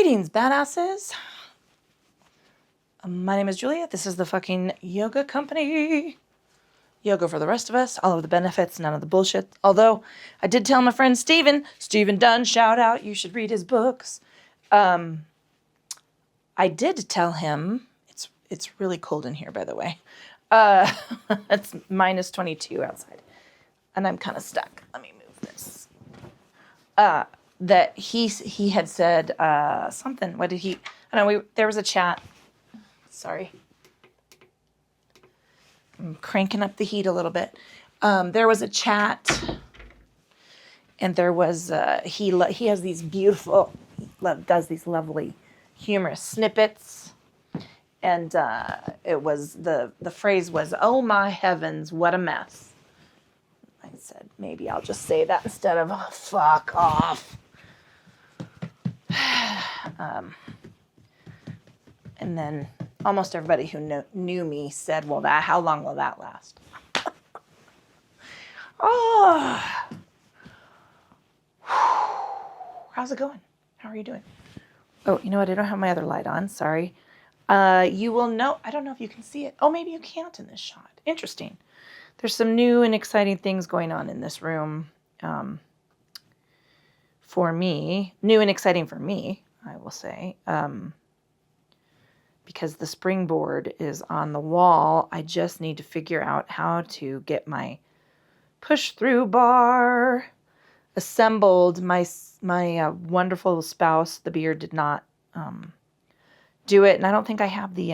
Greetings, badasses. My name is Julia. This is the fucking yoga company. Yoga for the rest of us. All of the benefits, none of the bullshit. Although, I did tell my friend Steven Dunn, shout out, you should read his books. I did tell him, it's really cold in here, by the way. It's minus 22 outside. And I'm kind of stuck. Let me move this. That he had said something. What did he? I don't know. There was a chat. Sorry, I'm cranking up the heat a little bit. There was a chat, and there was he has these beautiful, does these lovely humorous snippets, and it was the phrase was, "Oh my heavens, what a mess." I said, maybe I'll just say that instead of, oh, fuck off. And then almost everybody who knew me said, well, how long will that last? Oh. How's it going? How are you doing? Oh, you know what? I don't have my other light on. Sorry. You will know. I don't know if you can see it. Oh, maybe you can't in this shot. Interesting. There's some new and exciting things going on in this room. For me, new and exciting for me, I will say, because the springboard is on the wall. I just need to figure out how to get my push-through bar assembled. My wonderful spouse, the beard, did not do it, and I don't think I have the.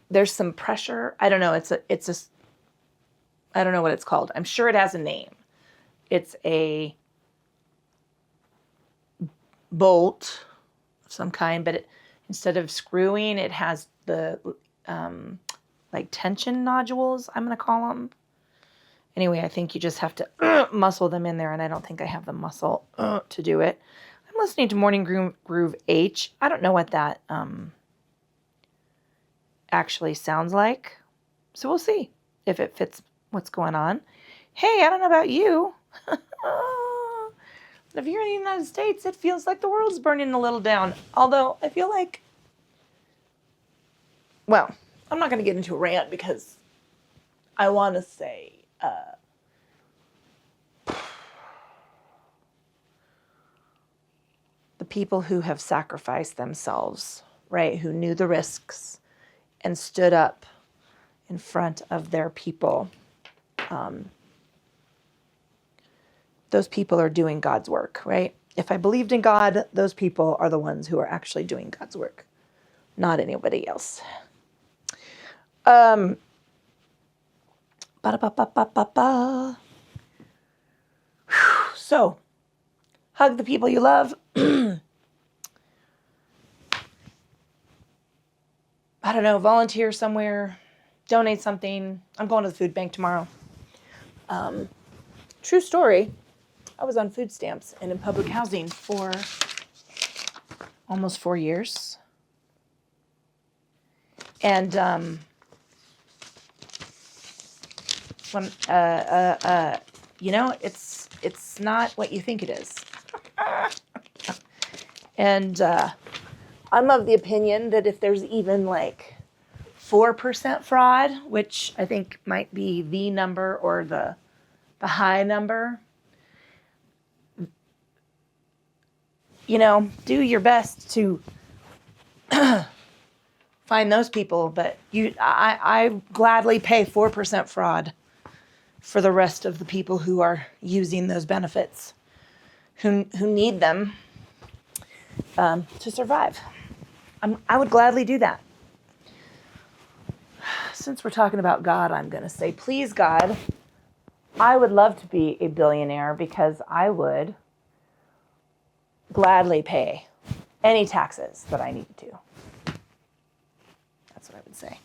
There's some pressure. I don't know. It's a. I don't know what it's called. I'm sure it has a name. It's a bolt of some kind, but instead of screwing, it has the like tension nodules, I'm going to call them. Anyway, I think you just have to muscle them in there, and I don't think I have the muscle to do it. I'm listening to Morning Groove H. I don't know what that actually sounds like, so we'll see if it fits what's going on. Hey, I don't know about you. If you're in the United States, it feels like the world's burning a little down. Although, I feel like, well, I'm not going to get into a rant because I want to say, the people who have sacrificed themselves, right, who knew the risks and stood up in front of their people, those people are doing God's work, right? If I believed in God, those people are the ones who are actually doing God's work, not anybody else. So, hug the people you love. I don't know, volunteer somewhere, donate something. I'm going to the food bank tomorrow. True story. I was on food stamps and in public housing for almost 4 years. And when you know, it's not what you think it is. And I'm of the opinion that if there's even like 4% fraud, which I think might be the number or the high number, you know, do your best to find those people. But I gladly pay 4% fraud for the rest of the people who are using those benefits, who need them to survive. I would gladly do that. Since we're talking about God, I'm going to say, please, God, I would love to be a billionaire because I would gladly pay any taxes that I need to. That's what I would say.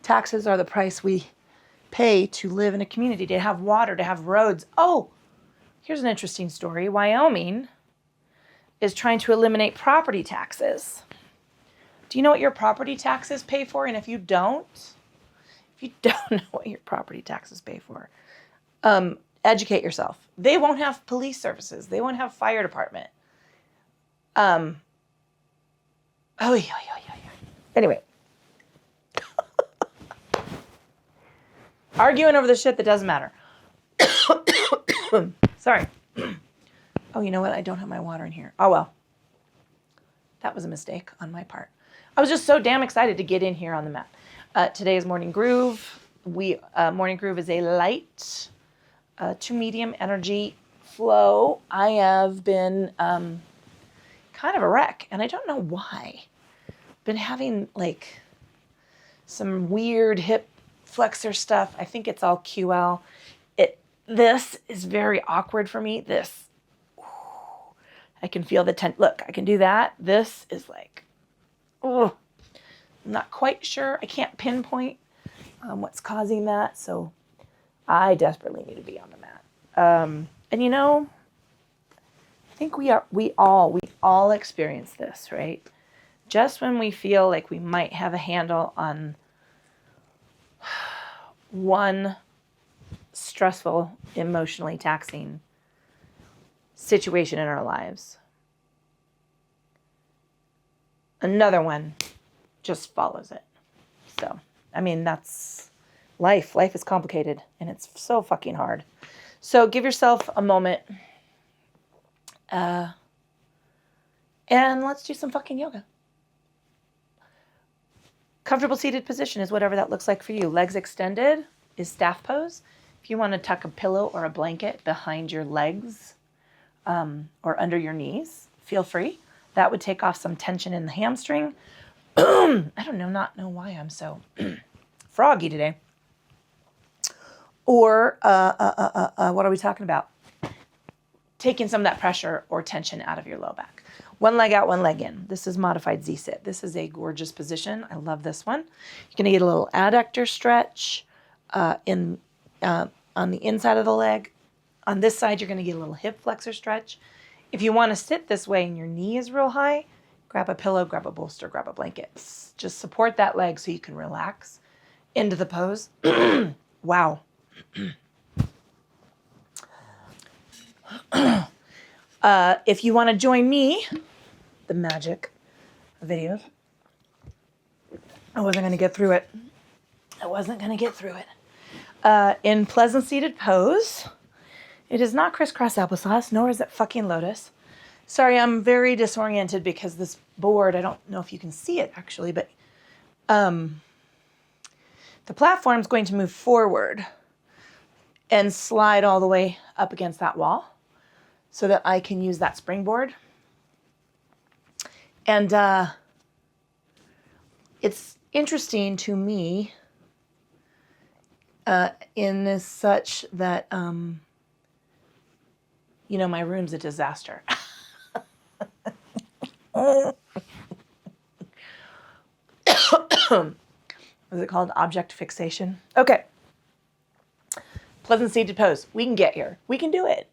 Taxes are the price we pay to live in a community, to have water, to have roads. Oh, here's an interesting story. Wyoming is trying to eliminate property taxes. Do you know what your property taxes pay for? And if you don't know what your property taxes pay for, educate yourself. They won't have police services. They won't have fire department. Oh, yeah. Anyway. Arguing over the shit that doesn't matter. Sorry. Oh, you know what? I don't have my water in here. Oh, well. That was a mistake on my part. I was just so damn excited to get in here on the mat. Today is Morning Groove. Morning Groove is a light to medium energy flow. I have been kind of a wreck, and I don't know why. Been having like some weird hip flexor stuff. I think it's all QL. This is very awkward for me. This, I can feel the tension. Look, I can do that. This is like, oh, I'm not quite sure. I can't pinpoint what's causing that. So I desperately need to be on the mat. And you know, I think we all experience this, right? Just when we feel like we might have a handle on one stressful, emotionally taxing situation in our lives, another one just follows it. So, I mean, that's life. Life is complicated and it's so fucking hard. So give yourself a moment and let's do some fucking yoga. Comfortable seated position is whatever that looks like for you. Legs extended is staff pose. If you want to tuck a pillow or a blanket behind your legs or under your knees, feel free. That would take off some tension in the hamstring. I don't know why I'm so froggy today. Or what are we talking about? Taking some of that pressure or tension out of your low back. One leg out, one leg in. This is modified Z-sit. This is a gorgeous position. I love this one. You're going to get a little adductor stretch on the inside of the leg. On this side, you're going to get a little hip flexor stretch. If you want to sit this way and your knee is real high, grab a pillow, grab a bolster, grab a blanket. Just support that leg so you can relax into the pose. Wow. If you want to join me, the magic videos, I wasn't going to get through it. In pleasant seated pose, it is not crisscross applesauce, nor is it fucking lotus. Sorry, I'm very disoriented because this board, I don't know if you can see it actually, but the platform's going to move forward and slide all the way up against that wall so that I can use that springboard. And it's interesting to me in this such that, my room's a disaster. Is it called object fixation? Okay. Pleasant seated pose. We can get here. We can do it.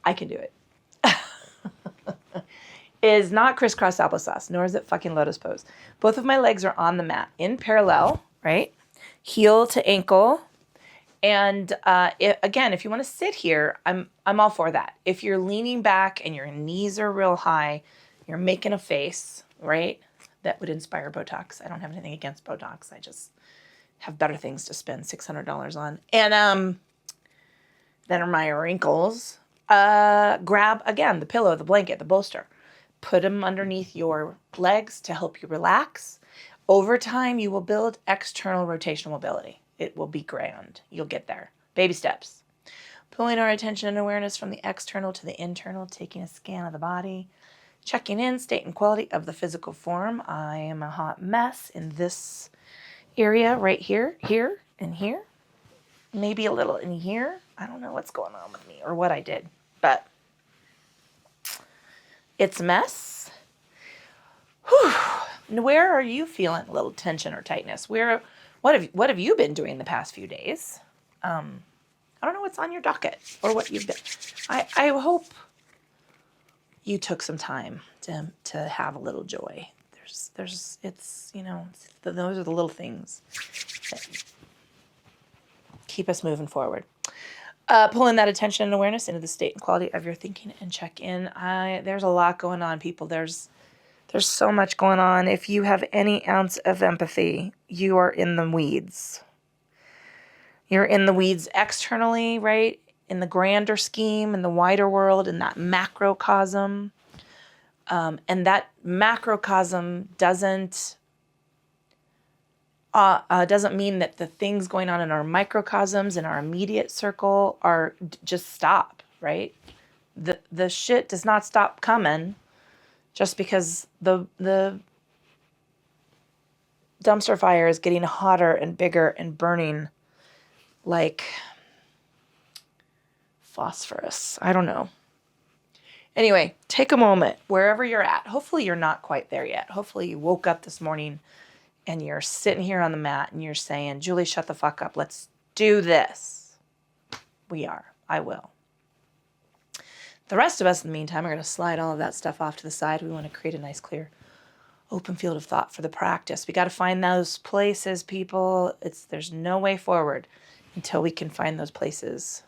I can do it. Is not crisscross applesauce, nor is it fucking lotus pose. Both of my legs are on the mat in parallel, right? Heel to ankle. And again, if you want to sit here, I'm all for that. If you're leaning back and your knees are real high, you're making a face, right? That would inspire Botox. I don't have anything against Botox. I just have better things to spend $600 on. And then are my wrinkles. Grab, again, the pillow, the blanket, the bolster. Put them underneath your legs to help you relax. Over time, you will build external rotational mobility. It will be grand. You'll get there. Baby steps. Pulling our attention and awareness from the external to the internal, taking a scan of the body, checking in, state and quality of the physical form. I am a hot mess in this area right here, here, and here. Maybe a little in here. I don't know what's going on with me or what I did, but it's a mess. Whew. Where are you feeling a little tension or tightness? What have you been doing the past few days? I don't know what's on your docket or what you've been. I hope you took some time to have a little joy. Those are the little things that keep us moving forward. Pulling that attention and awareness into the state and quality of your thinking and check in. There's a lot going on, people. There's so much going on. If you have any ounce of empathy, you are in the weeds. You're in the weeds externally, right? In the grander scheme, in the wider world, in that macrocosm. And that macrocosm doesn't mean that the things going on in our microcosms, in our immediate circle, are just stop, right? The shit does not stop coming just because the dumpster fire is getting hotter and bigger and burning like phosphorus. I don't know. Anyway, take a moment wherever you're at. Hopefully you're not quite there yet. Hopefully you woke up this morning and you're sitting here on the mat and you're saying, Julie, shut the fuck up. Let's do this. We are. I will. The rest of us, in the meantime, are going to slide all of that stuff off to the side. We want to create a nice, clear, open field of thought for the practice. We got to find those places, people. There's no way forward until we can find those places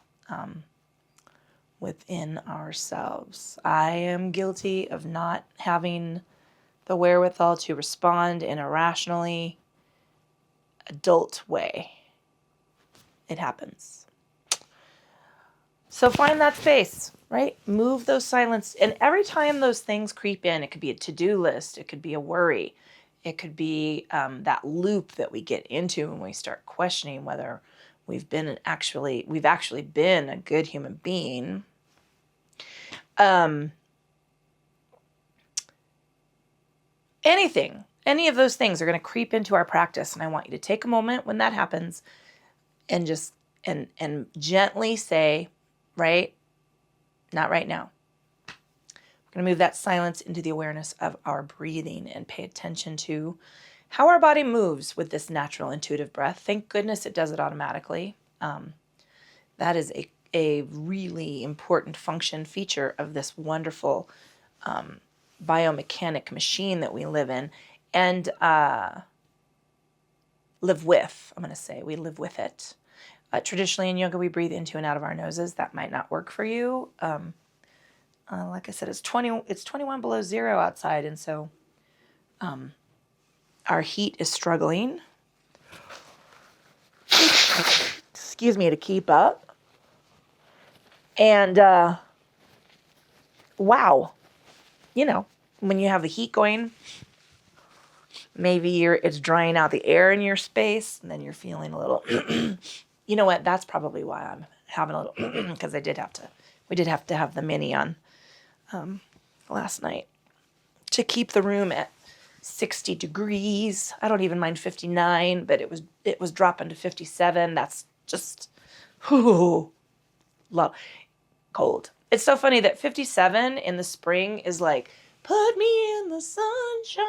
within ourselves. I am guilty of not having the wherewithal to respond in a rationally adult way. It happens. So find that space, right? Move those silence. And every time those things creep in, it could be a to-do list. It could be a worry. It could be that loop that we get into when we start questioning whether we've actually been a good human being. Any of those things are going to creep into our practice. And I want you to take a moment when that happens and just, and gently say, right, not right now. We're going to move that silence into the awareness of our breathing and pay attention to how our body moves with this natural intuitive breath. Thank goodness it does it automatically. That is a really important feature of this wonderful biomechanic machine that we live in and live with. I'm going to say we live with it. Traditionally in yoga, we breathe into and out of our noses. That might not work for you. Like I said, it's 21 below zero outside, and so our heat is struggling. Excuse me, to keep up. And wow, when you have the heat going, maybe it's drying out the air in your space, and then you're feeling a little. You know what? That's probably why I'm having a little, because we did have to have the mini on last night to keep the room at 60 degrees. I don't even mind 59, but it was dropping to 57. That's just low, cold. It's so funny that 57 in the spring is like, put me in the sunshine.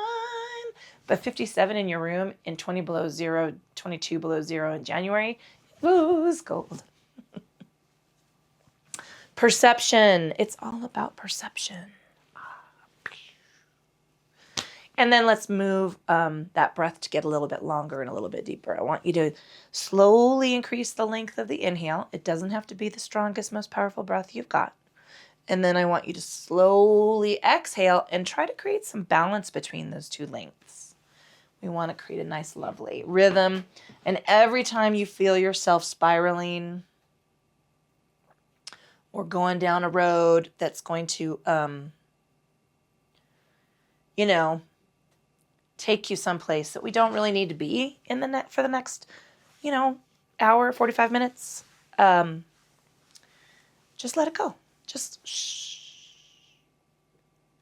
But 57 in your room in 20 below zero, 22 below zero in January, ooh, it's cold. Perception. It's all about perception. And then let's move that breath to get a little bit longer and a little bit deeper. I want you to slowly increase the length of the inhale. It doesn't have to be the strongest, most powerful breath you've got. And then I want you to slowly exhale and try to create some balance between those two lengths. We want to create a nice, lovely rhythm. And every time you feel yourself spiraling or going down a road that's going to, take you someplace that we don't really need to be in for the next, hour, 45 minutes, just let it go. Just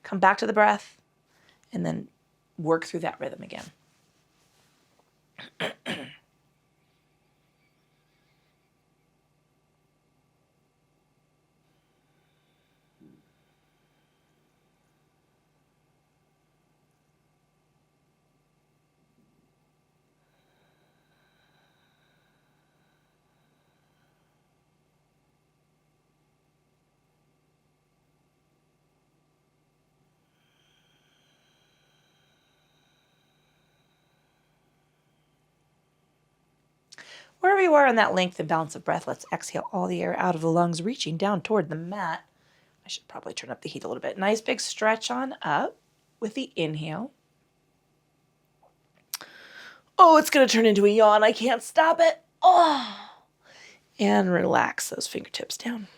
come back to the breath and then work through that rhythm again. wherever you are on that length and balance of breath, let's exhale all the air out of the lungs, reaching down toward the mat. I should probably turn up the heat a little bit. Nice big stretch on up with the inhale. Oh, it's going to turn into a yawn. I can't stop it. Oh. And relax those fingertips down.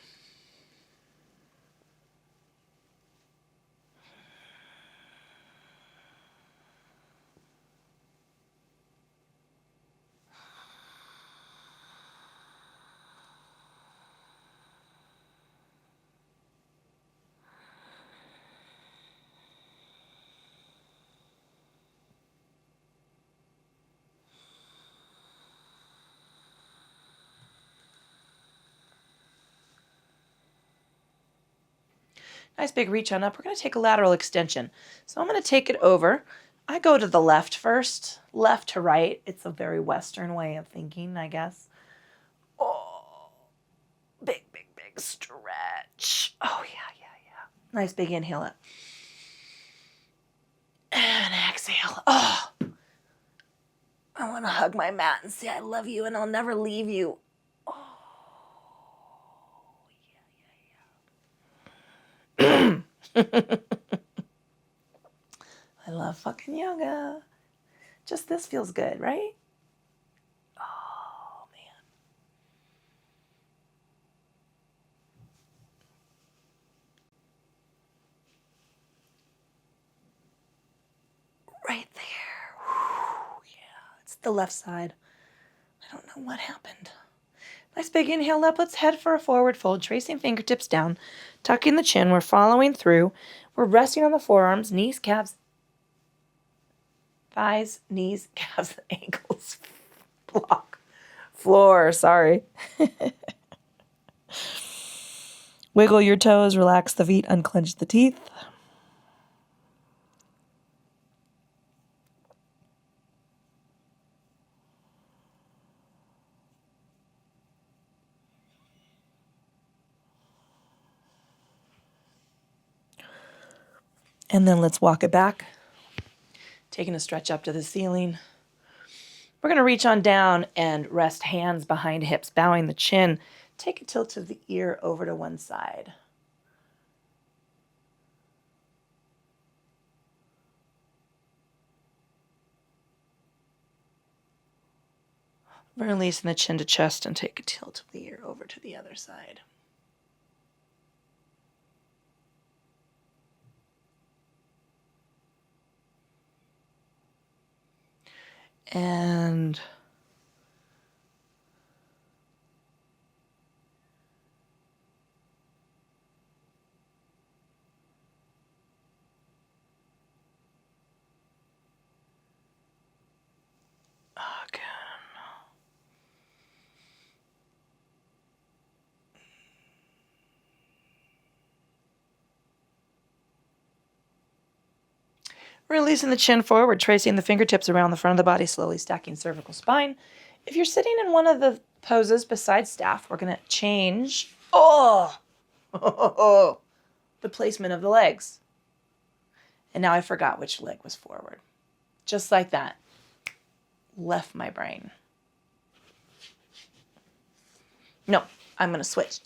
Nice big reach on up. We're going to take a lateral extension. So I'm going to take it over. I go to the left first, left to right. It's a very Western way of thinking, I guess. Oh, big, big, big stretch. Oh, yeah. Nice big inhale up. And exhale. Oh, I want to hug my mat and say I love you and I'll never leave you. Oh, yeah. I love fucking yoga. Just this feels good, right? Oh, man. Right there. Whew, yeah, it's the left side. I don't know what happened. Nice big inhale up. Let's head for a forward fold, tracing fingertips down, tucking the chin. We're following through. We're resting on the forearms, knees, calves, thighs, knees, calves, ankles, floor, sorry. Wiggle your toes, relax the feet, unclench the teeth. And then let's walk it back. Taking a stretch up to the ceiling. We're going to reach on down and rest hands behind hips, bowing the chin. Take a tilt of the ear over to one side. Releasing the chin to chest and take a tilt of the ear over to the other side. And again. Releasing the chin forward, tracing the fingertips around the front of the body, slowly stacking cervical spine. If you're sitting in one of the poses besides staff, we're going to change the placement of the legs. And now I forgot which leg was forward. Just like that. Left my brain. No, I'm going to switch.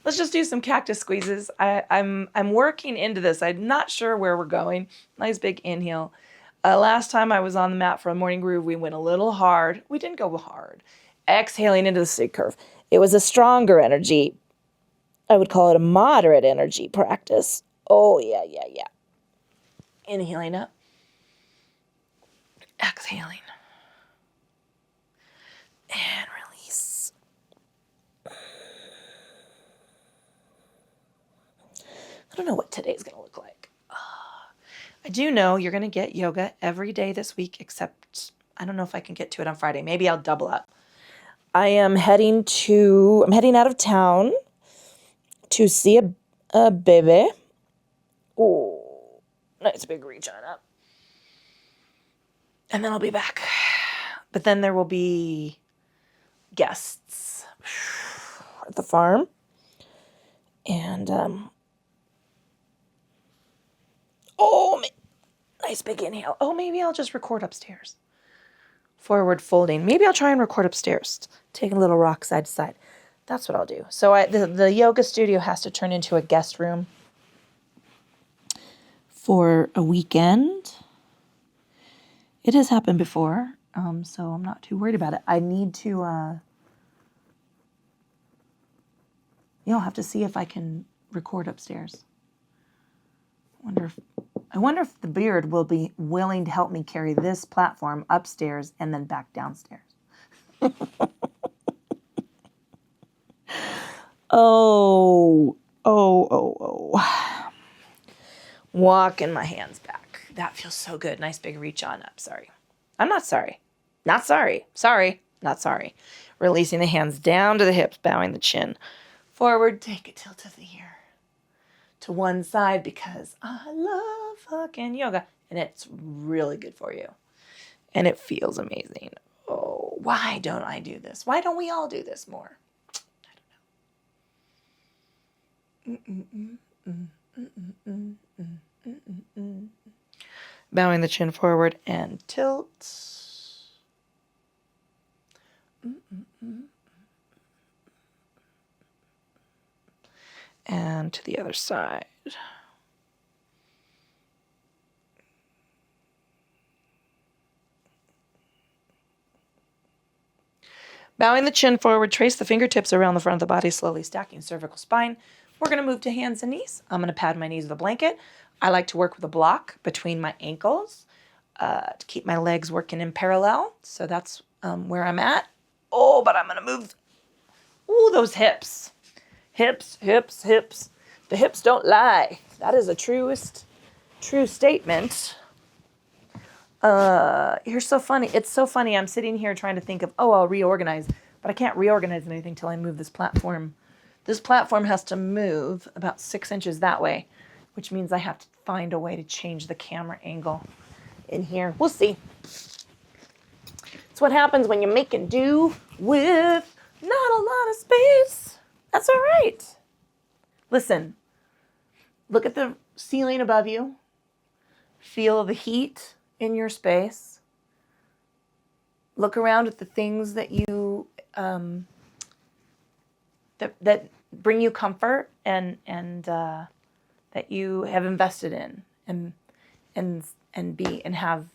Let's just do some cactus squeezes. I'm working into this. I'm not sure where we're going. Nice big inhale. Last time I was on the mat for a morning groove, we went a little hard. We didn't go hard. Exhaling into the sig curve. It was a stronger energy. I would call it a moderate energy practice. Oh, yeah. Inhaling up. Exhaling. And release. I don't know what today's going to look like. I do know you're going to get yoga every day this week, except I don't know if I can get to it on Friday. Maybe I'll double up. I'm heading out of town to see a baby. Oh, nice big reach on up. And then I'll be back. But then there will be guests at the farm. And, Nice big inhale. Oh, maybe I'll just record upstairs. Forward folding. Maybe I'll try and record upstairs. Take a little rock side to side. That's what I'll do. So the yoga studio has to turn into a guest room for a weekend. It has happened before, so I'm not too worried about it. I need to, have to see if I can record upstairs. I wonder if the beard will be willing to help me carry this platform upstairs and then back downstairs. Oh. Walking my hands back. That feels so good. Nice big reach on up. Sorry. I'm not sorry. Not sorry. Sorry. Not sorry. Releasing the hands down to the hips, bowing the chin. Forward, take a tilt of the ear to one side because I love fucking yoga. And it's really good for you. And it feels amazing. Oh, why don't I do this? Why don't we all do this more? I don't know. Bowing the chin forward and tilt. And to the other side. Bowing the chin forward, trace the fingertips around the front of the body, slowly stacking cervical spine. We're going to move to hands and knees. I'm going to pad my knees with a blanket. I like to work with a block between my ankles to keep my legs working in parallel. So that's where I'm at. Oh, but I'm going to move. Ooh, those hips. Hips. The hips don't lie. That is a true statement. You're so funny. It's so funny. I'm sitting here trying to think of, I'll reorganize. But I can't reorganize anything until I move this platform. This platform has to move about 6 inches that way, which means I have to find a way to change the camera angle in here. We'll see. It's what happens when you're making do with not a lot of space. That's all right. Listen, look at the ceiling above you. Feel the heat in your space. Look around at the things that you that bring you comfort and that you have invested in and have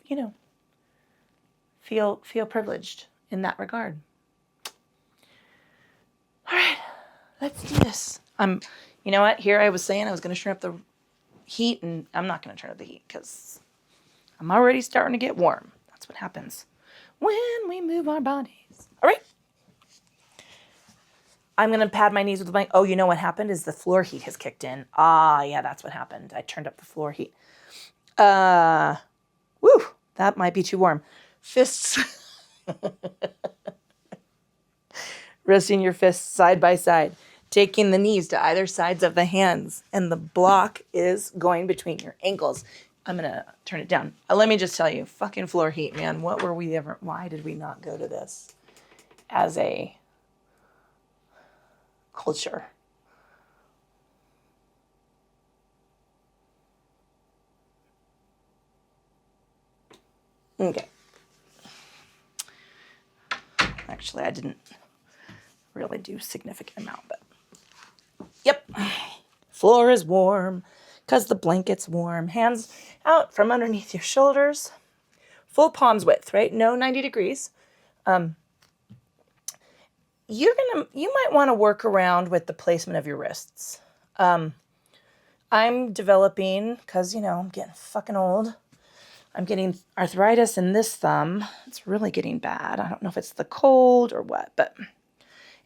feel privileged in that regard. All right, let's do this. You know what? Here I was saying I was going to turn up the heat, and I'm not going to turn up the heat because I'm already starting to get warm. That's what happens when we move our bodies. All right. I'm going to pad my knees with a blanket. Oh, you know what happened is the floor heat has kicked in. Ah, yeah, that's what happened. I turned up the floor heat. That might be too warm. Fists. Resting your fists side by side. Taking the knees to either sides of the hands. And the block is going between your ankles. I'm going to turn it down. Let me just tell you, fucking floor heat, man. Why did we not go to this as a culture? Okay. Actually, I didn't really do a significant amount, but yep. Floor is warm because the blanket's warm. Hands out from underneath your shoulders. Full palms width, right? No 90 degrees. You might want to work around with the placement of your wrists. I'm developing, because, I'm getting fucking old. I'm getting arthritis in this thumb. It's really getting bad. I don't know if it's the cold or what,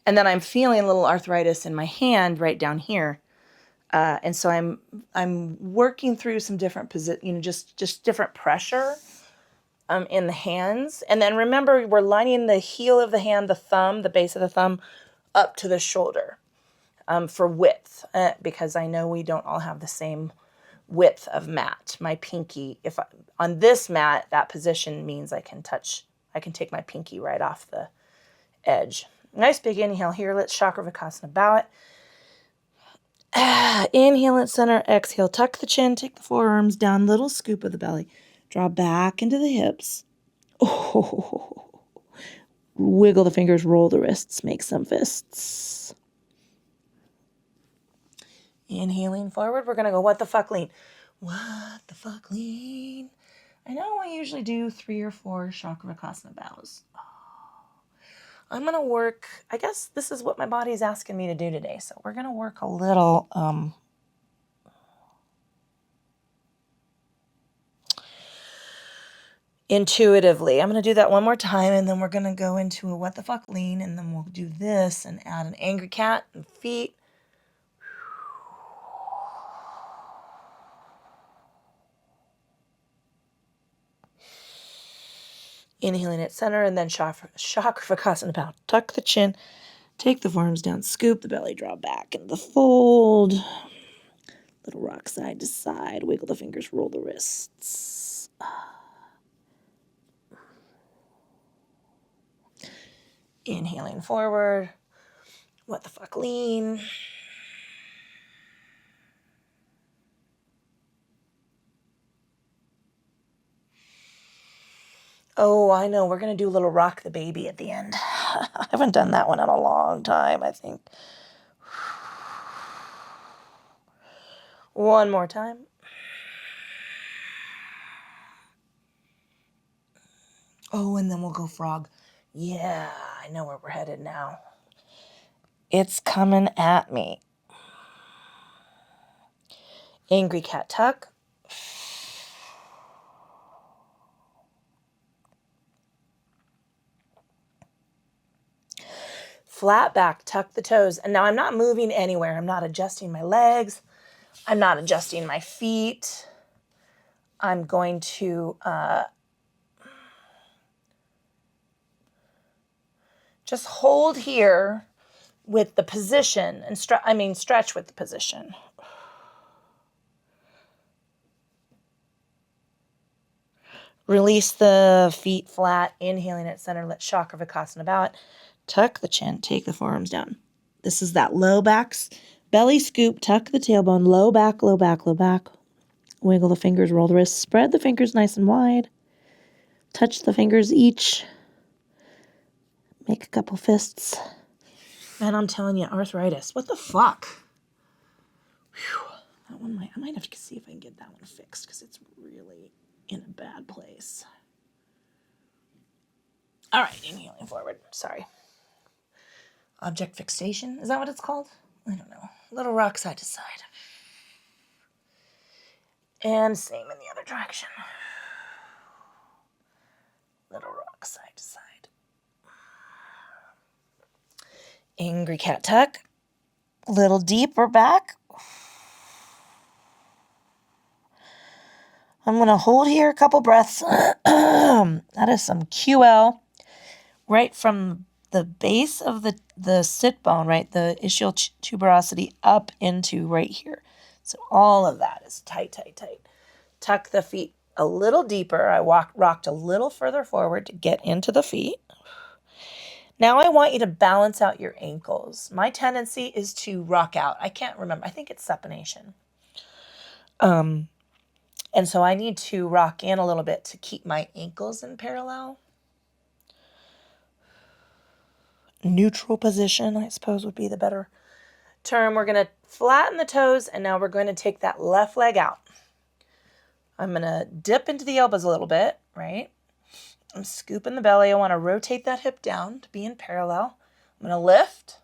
and then I'm feeling a little arthritis in my hand right down here. And so I'm working through some different just different pressure in the hands. And then remember, we're lining the heel of the hand, the thumb, the base of the thumb, up to the shoulder for width, because I know we don't all have the same width of mat. My pinky, on this mat, that position means I can take my pinky right off the edge. Nice big inhale here. Let's Chakravarkasana, bow it. Inhale at center, exhale, tuck the chin, take the forearms down, little scoop of the belly. Draw back into the hips. Oh, wiggle the fingers, roll the wrists, make some fists. Inhaling forward, we're going to go what the fuck lean. What the fuck lean. I know I usually do 3 or 4 Chakravakasana bows. I'm going to work, I guess this is what my body is asking me to do today. So we're going to work a little intuitively. I'm going to do that one more time, and then we're going to go into a what the fuck lean, and then we'll do this and add an angry cat and feet. Inhaling at center, and then Chakravakasana bow. Tuck the chin, take the forearms down, scoop the belly, draw back into the fold. Little rock side to side, wiggle the fingers, roll the wrists. Inhaling forward, what the fuck lean. Oh, I know. We're going to do a little rock the baby at the end. I haven't done that one in a long time, I think. One more time. Oh, and then we'll go frog. Yeah, I know where we're headed now. It's coming at me. Angry cat tuck. Flat back, tuck the toes. And now I'm not moving anywhere. I'm not adjusting my legs. I'm not adjusting my feet. I'm going to just hold here with the position and stretch with the position. Release the feet flat, inhaling at center, let Chakravakasana bow it. Tuck the chin, take the forearms down. This is that low back, belly scoop, tuck the tailbone, low back, low back, low back. Wiggle the fingers, roll the wrists, spread the fingers nice and wide. Touch the fingers each. Make a couple fists. Man, I'm telling you, arthritis. What the fuck? Whew. That one I might have to see if I can get that one fixed because it's really in a bad place. All right, inhaling forward. Sorry. Object fixation. Is that what it's called? I don't know. Little rock side to side. And same in the other direction. Little rock side to side. Angry cat tuck. Little deeper back. I'm going to hold here a couple breaths. That is some QL right from the base of the sit bone, right? The ischial tuberosity up into right here. So all of that is tight, tight, tight. Tuck the feet a little deeper. I rocked a little further forward to get into the feet. Now I want you to balance out your ankles. My tendency is to rock out. I can't remember. I think it's supination. And so I need to rock in a little bit to keep my ankles in parallel. Neutral position, I suppose, would be the better term. We're going to flatten the toes, and now we're going to take that left leg out. I'm going to dip into the elbows a little bit, right? I'm scooping the belly. I want to rotate that hip down to be in parallel. I'm going to lift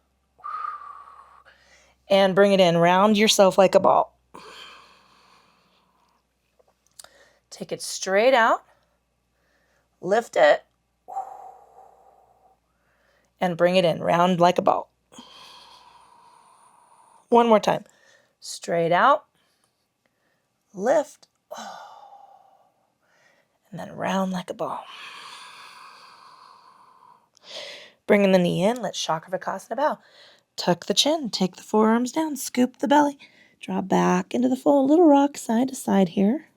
and bring it in. Round yourself like a ball. Take it straight out. Lift it. And bring it in. Round like a ball. One more time. Straight out. Lift. And then round like a ball. Bringing the knee in. Let Chakravakasana bow. Tuck the chin. Take the forearms down. Scoop the belly. Draw back into the fold. Little rock side to side here.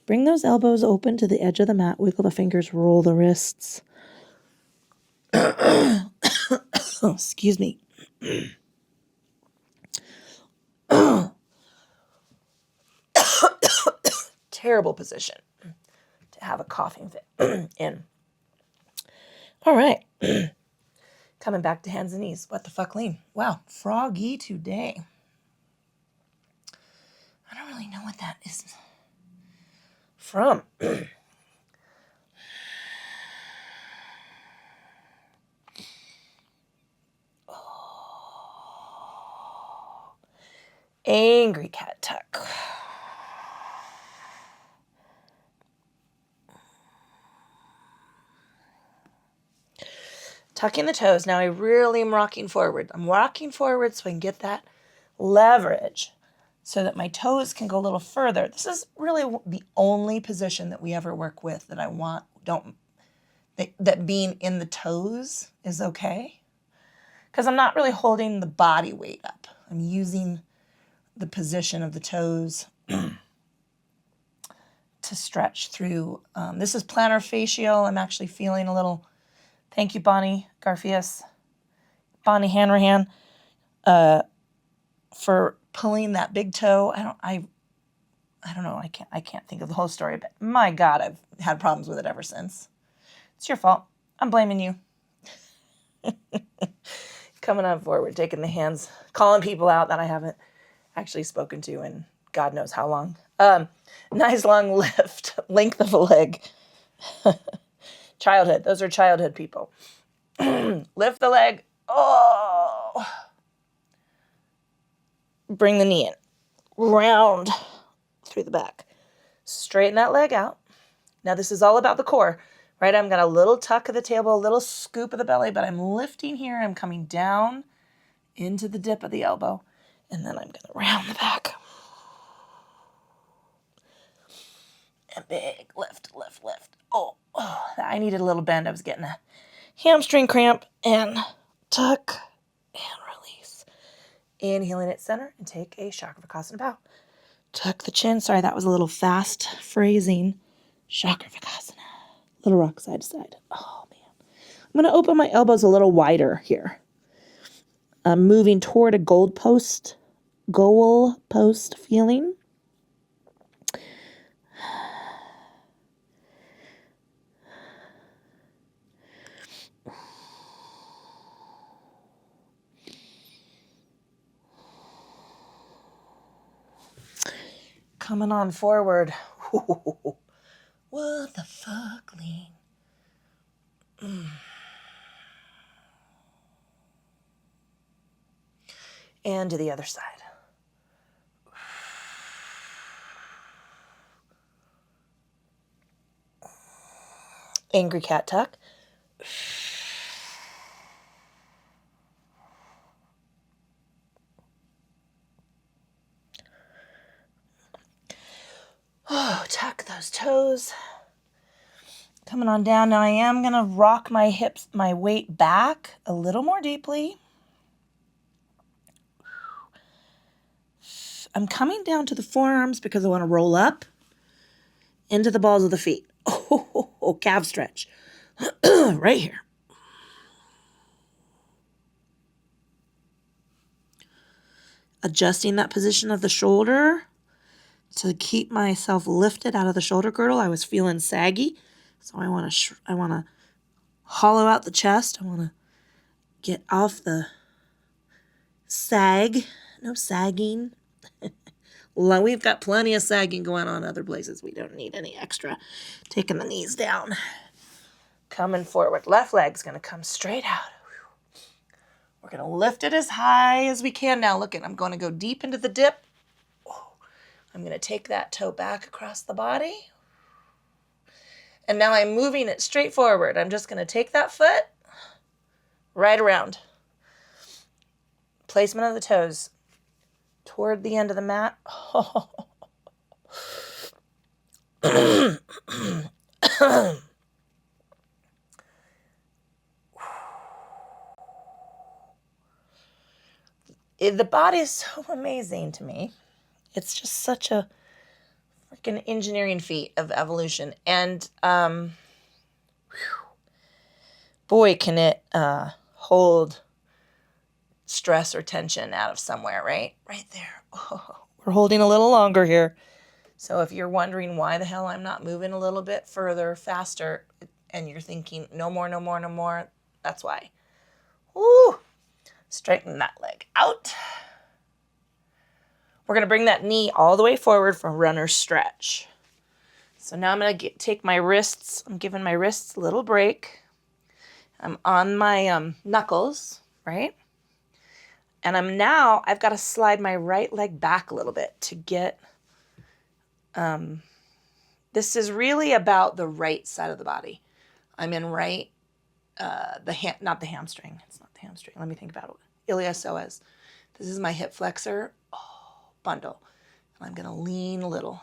Bring those elbows open to the edge of the mat. Wiggle the fingers. Roll the wrists. Excuse me. Terrible position. have a coughing fit in. All right. Coming back to hands and knees. What the fuck, lean? Wow, froggy today. I don't really know what that is from. Angry cat tuck. Tucking the toes. Now I really am rocking forward. I'm rocking forward so I can get that leverage so that my toes can go a little further. This is really the only position that we ever work with that I want, that being in the toes is okay. Because I'm not really holding the body weight up. I'm using the position of the toes to stretch through. This is plantar fascial. I'm actually feeling a little, thank you, Bonnie Garfias, Bonnie Hanrahan, for pulling that big toe. I don't know. I can't think of the whole story, but my God, I've had problems with it ever since. It's your fault. I'm blaming you. Coming on forward, taking the hands, calling people out that I haven't actually spoken to in God knows how long. Nice long lift, length of a leg. Childhood. Those are childhood people. Lift the leg. Oh. Bring the knee in. Round through the back. Straighten that leg out. Now this is all about the core, right? I've got a little tuck of the tailbone, a little scoop of the belly, but I'm lifting here. I'm coming down into the dip of the elbow. And then I'm going to round the back. And big lift. Oh, I needed a little bend. I was getting a hamstring cramp. And tuck and release. Inhaling at center and take a Chakravarkasana bow. Tuck the chin. Sorry, that was a little fast phrasing. Chakravarkasana. Little rock side to side. Oh, man. I'm going to open my elbows a little wider here. I'm moving toward a goal post feeling. Coming on forward. What the fuck, lean? And to the other side. Angry cat tuck. Oh, tuck those toes. Coming on down. Now I am going to rock my hips, my weight back a little more deeply. I'm coming down to the forearms because I want to roll up into the balls of the feet. Oh, calf stretch. Right here. Adjusting that position of the shoulder to keep myself lifted out of the shoulder girdle. I was feeling saggy, so I want to hollow out the chest. I want to get off the sag. No sagging. We've got plenty of sagging going on other places. We don't need any extra. Taking the knees down. Coming forward. Left leg's going to come straight out. We're going to lift it as high as we can now. Look, I'm going to go deep into the dip. I'm going to take that toe back across the body. And now I'm moving it straight forward. I'm just going to take that foot right around. Placement of the toes toward the end of the mat. The body is so amazing to me. It's just such a freaking engineering feat of evolution. And boy, can it hold stress or tension out of somewhere, right? Right there. Oh, we're holding a little longer here. So if you're wondering why the hell I'm not moving a little bit further, faster, and you're thinking, no more, no more, no more, that's why. Woo! Straighten that leg out. We're going to bring that knee all the way forward for runner stretch. So now I'm going to take my wrists. I'm giving my wrists a little break. I'm on my knuckles, right? And I've got to slide my right leg back a little bit to get, this is really about the right side of the body. I'm in right, not the hamstring. It's not the hamstring. Let me think about it. Iliopsoas. This is my hip flexor bundle. And I'm going to lean a little.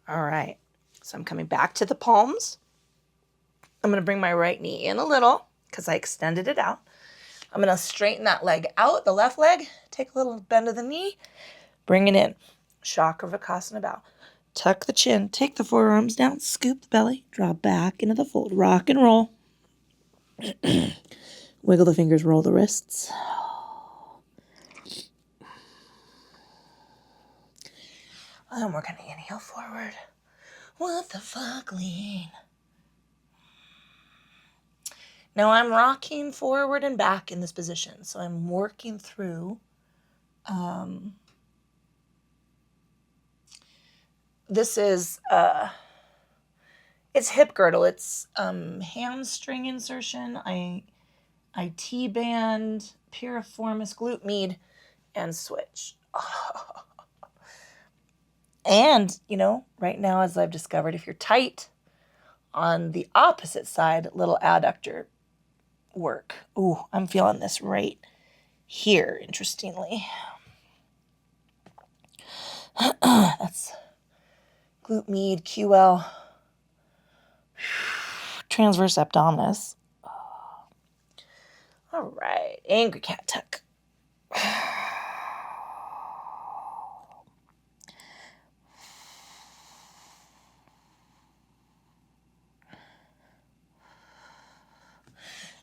All right. So I'm coming back to the palms. I'm going to bring my right knee in a little because I extended it out. I'm going to straighten that leg out, the left leg. Take a little bend of the knee. Bring it in. Chakravarkasana bow. Tuck the chin. Take the forearms down. Scoop the belly. Draw back into the fold. Rock and roll. Wiggle the fingers. Roll the wrists. And we're going to inhale forward. What the fuck, lean. Now I'm rocking forward and back in this position. So I'm working through this is it's hip girdle. It's hamstring insertion. I T-band, piriformis, glute med, and switch. And, right now, as I've discovered, if you're tight on the opposite side, little adductor work. Ooh, I'm feeling this right here, interestingly. That's glute med, QL, transverse abdominis. All right, angry cat tuck.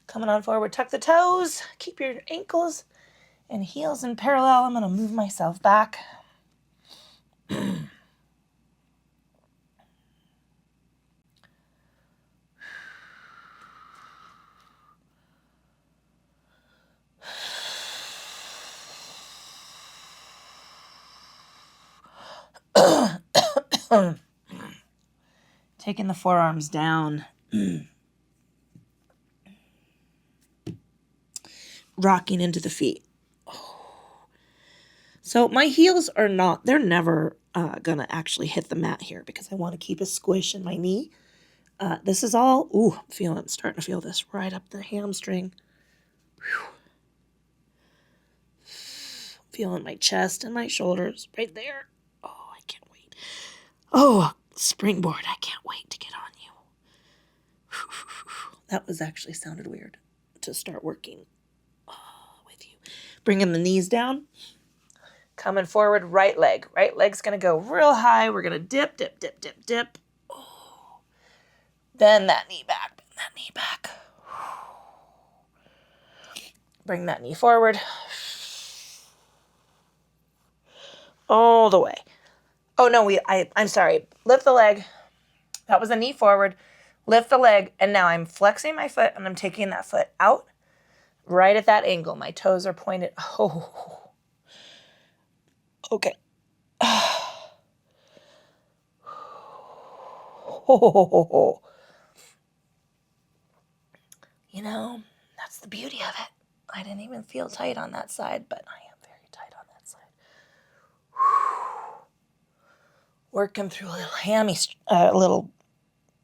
Coming on forward, tuck the toes, keep your ankles and heels in parallel. I'm going to move myself back. Taking the forearms down. Rocking into the feet. So my heels they're never going to actually hit the mat here because I want to keep a squish in my knee. This is all, starting to feel this right up the hamstring. Whew. Feeling my chest and my shoulders right there. Oh, I can't wait. Oh, springboard. I can't wait to get on you. That was actually sounded weird to start working with you. Bringing the knees down. Coming forward, right leg. Right leg's going to go real high. We're going to dip, dip, dip, dip, dip. Oh. Bend that knee back. Bend that knee back. Bring that knee forward. All the way. Oh, no, I'm sorry. Lift the leg. That was a knee forward. Lift the leg. And now I'm flexing my foot and I'm taking that foot out right at that angle. My toes are pointed. Oh. Okay. Oh. That's the beauty of it. I didn't even feel tight on that side, but I am very tight on that side. Working through a little little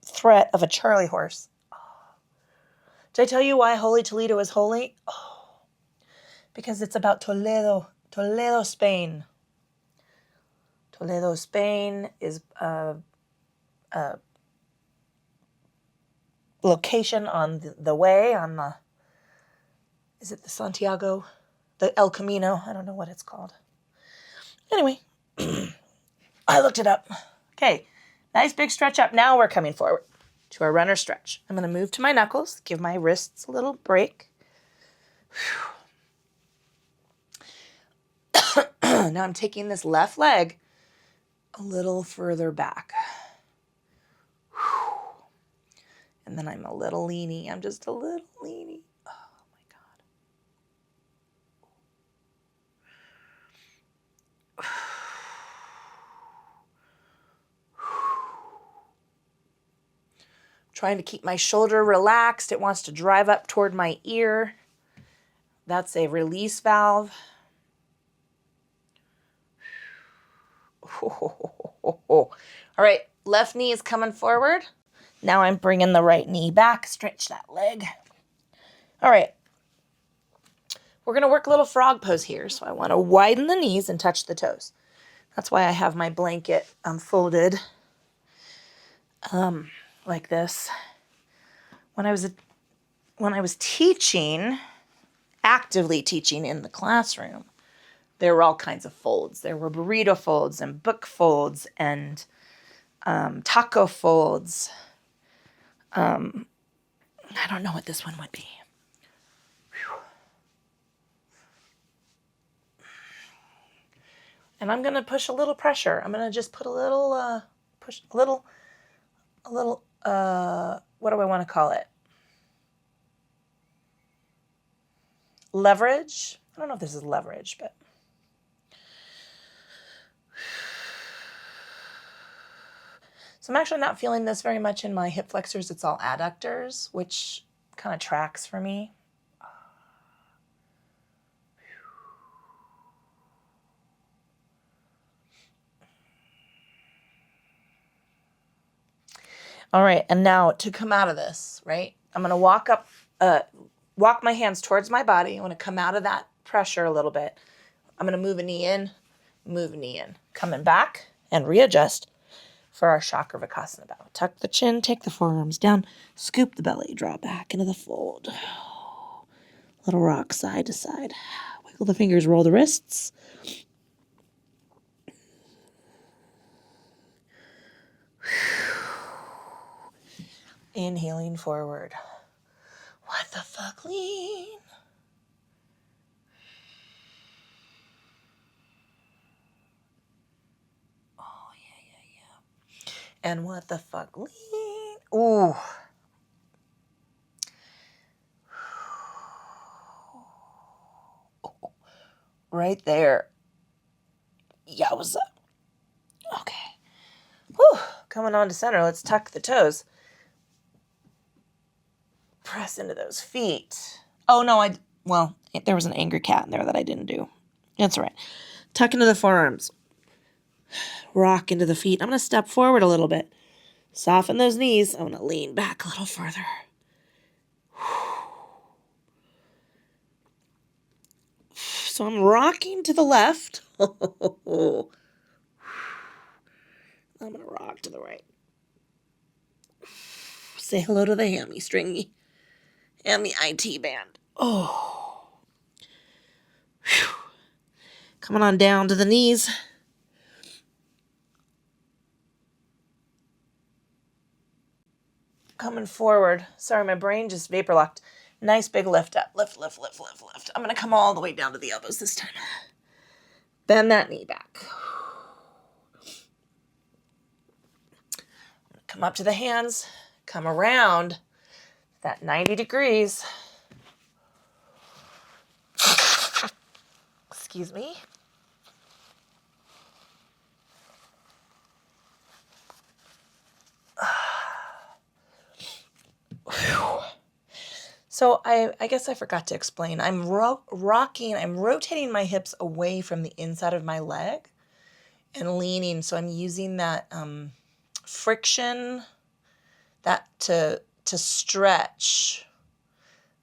threat of a Charlie horse. Oh. Did I tell you why Holy Toledo is holy? Oh. Because it's about Toledo, Spain. Toledo, Spain is a location on the way, is it the Santiago, the El Camino? I don't know what it's called. Anyway, I looked it up. Okay, nice big stretch up. Now we're coming forward to our runner stretch. I'm going to move to my knuckles, give my wrists a little break. Whew. Now I'm taking this left leg a little further back. And then I'm a little leany. I'm just a little leany. Oh my God. Trying to keep my shoulder relaxed. It wants to drive up toward my ear. That's a release valve. All right, left knee is coming forward. Now I'm bringing the right knee back. Stretch that leg. All right. We're going to work a little frog pose here. So I want to widen the knees and touch the toes. That's why I have my blanket folded like this. When I was teaching, actively teaching in the classroom, there were all kinds of folds. There were burrito folds and book folds and taco folds. I don't know what this one would be. Whew. And I'm going to push a little pressure. I'm going to just put a little, what do I want to call it? Leverage. I don't know if this is leverage, but. So I'm actually not feeling this very much in my hip flexors. It's all adductors, which kind of tracks for me. All right, and now to come out of this, right? I'm going to walk my hands towards my body. I want to come out of that pressure a little bit. I'm going to move a knee in, move a knee in. Coming back and readjust for our Chakravarkasana bow. Tuck the chin, take the forearms down, scoop the belly, draw back into the fold. Little rock side to side. Wiggle the fingers, roll the wrists. Inhaling forward. What the fuck, lean? Oh, yeah. And what the fuck, lean? Ooh. Right there. Yowza. Okay. Whew. Coming on to center. Let's tuck the toes. Press into those feet. Oh, no, there was an angry cat in there that I didn't do. That's all right. Tuck into the forearms. Rock into the feet. I'm going to step forward a little bit. Soften those knees. I'm going to lean back a little further. So I'm rocking to the left. I'm going to rock to the right. Say hello to the hammy stringy and the IT band. Oh. Whew. Coming on down to the knees. Coming forward. Sorry, my brain just vapor locked. Nice big lift up. Lift. I'm going to come all the way down to the elbows this time. Bend that knee back. Come up to the hands. Come around that 90 degrees. Excuse me. So I guess I forgot to explain. I'm rocking, I'm rotating my hips away from the inside of my leg and leaning. So I'm using that friction to stretch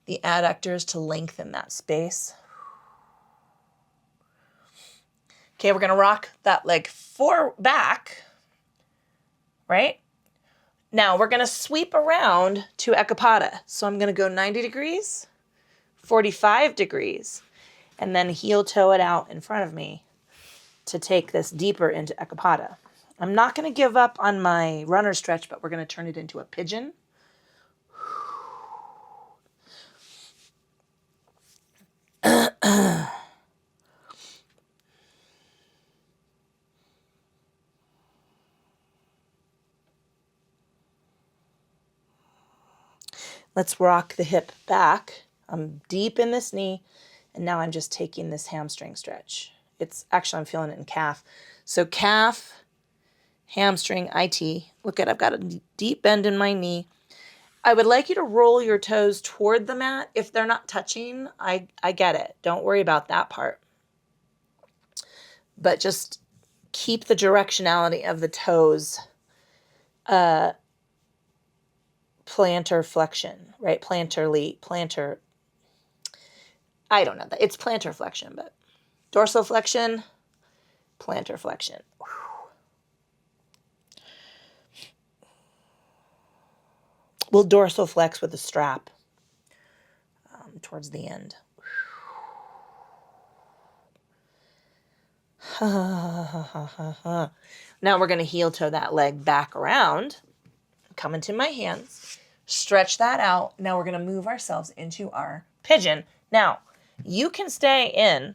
the adductors to lengthen that space. Okay, we're going to rock that leg back, right? Now we're going to sweep around to Ekapada. So I'm going to go 90 degrees, 45 degrees, and then heel toe it out in front of me to take this deeper into Ekapada. I'm not going to give up on my runner stretch, but we're going to turn it into a pigeon. Let's rock the hip back. I'm deep in this knee, and now I'm just taking this hamstring stretch. I'm feeling it in calf. So calf, hamstring, IT. Look I've got a deep bend in my knee. I would like you to roll your toes toward the mat. If they're not touching, I get it. Don't worry about that part. But just keep the directionality of the toes plantar flexion, right? Plantar. I don't know that. It's plantar flexion, but dorsal flexion, plantar flexion. We'll dorsal flex with the strap towards the end. Now we're going to heel toe that leg back around. Come into my hands. Stretch that out. Now we're going to move ourselves into our pigeon. Now, you can stay in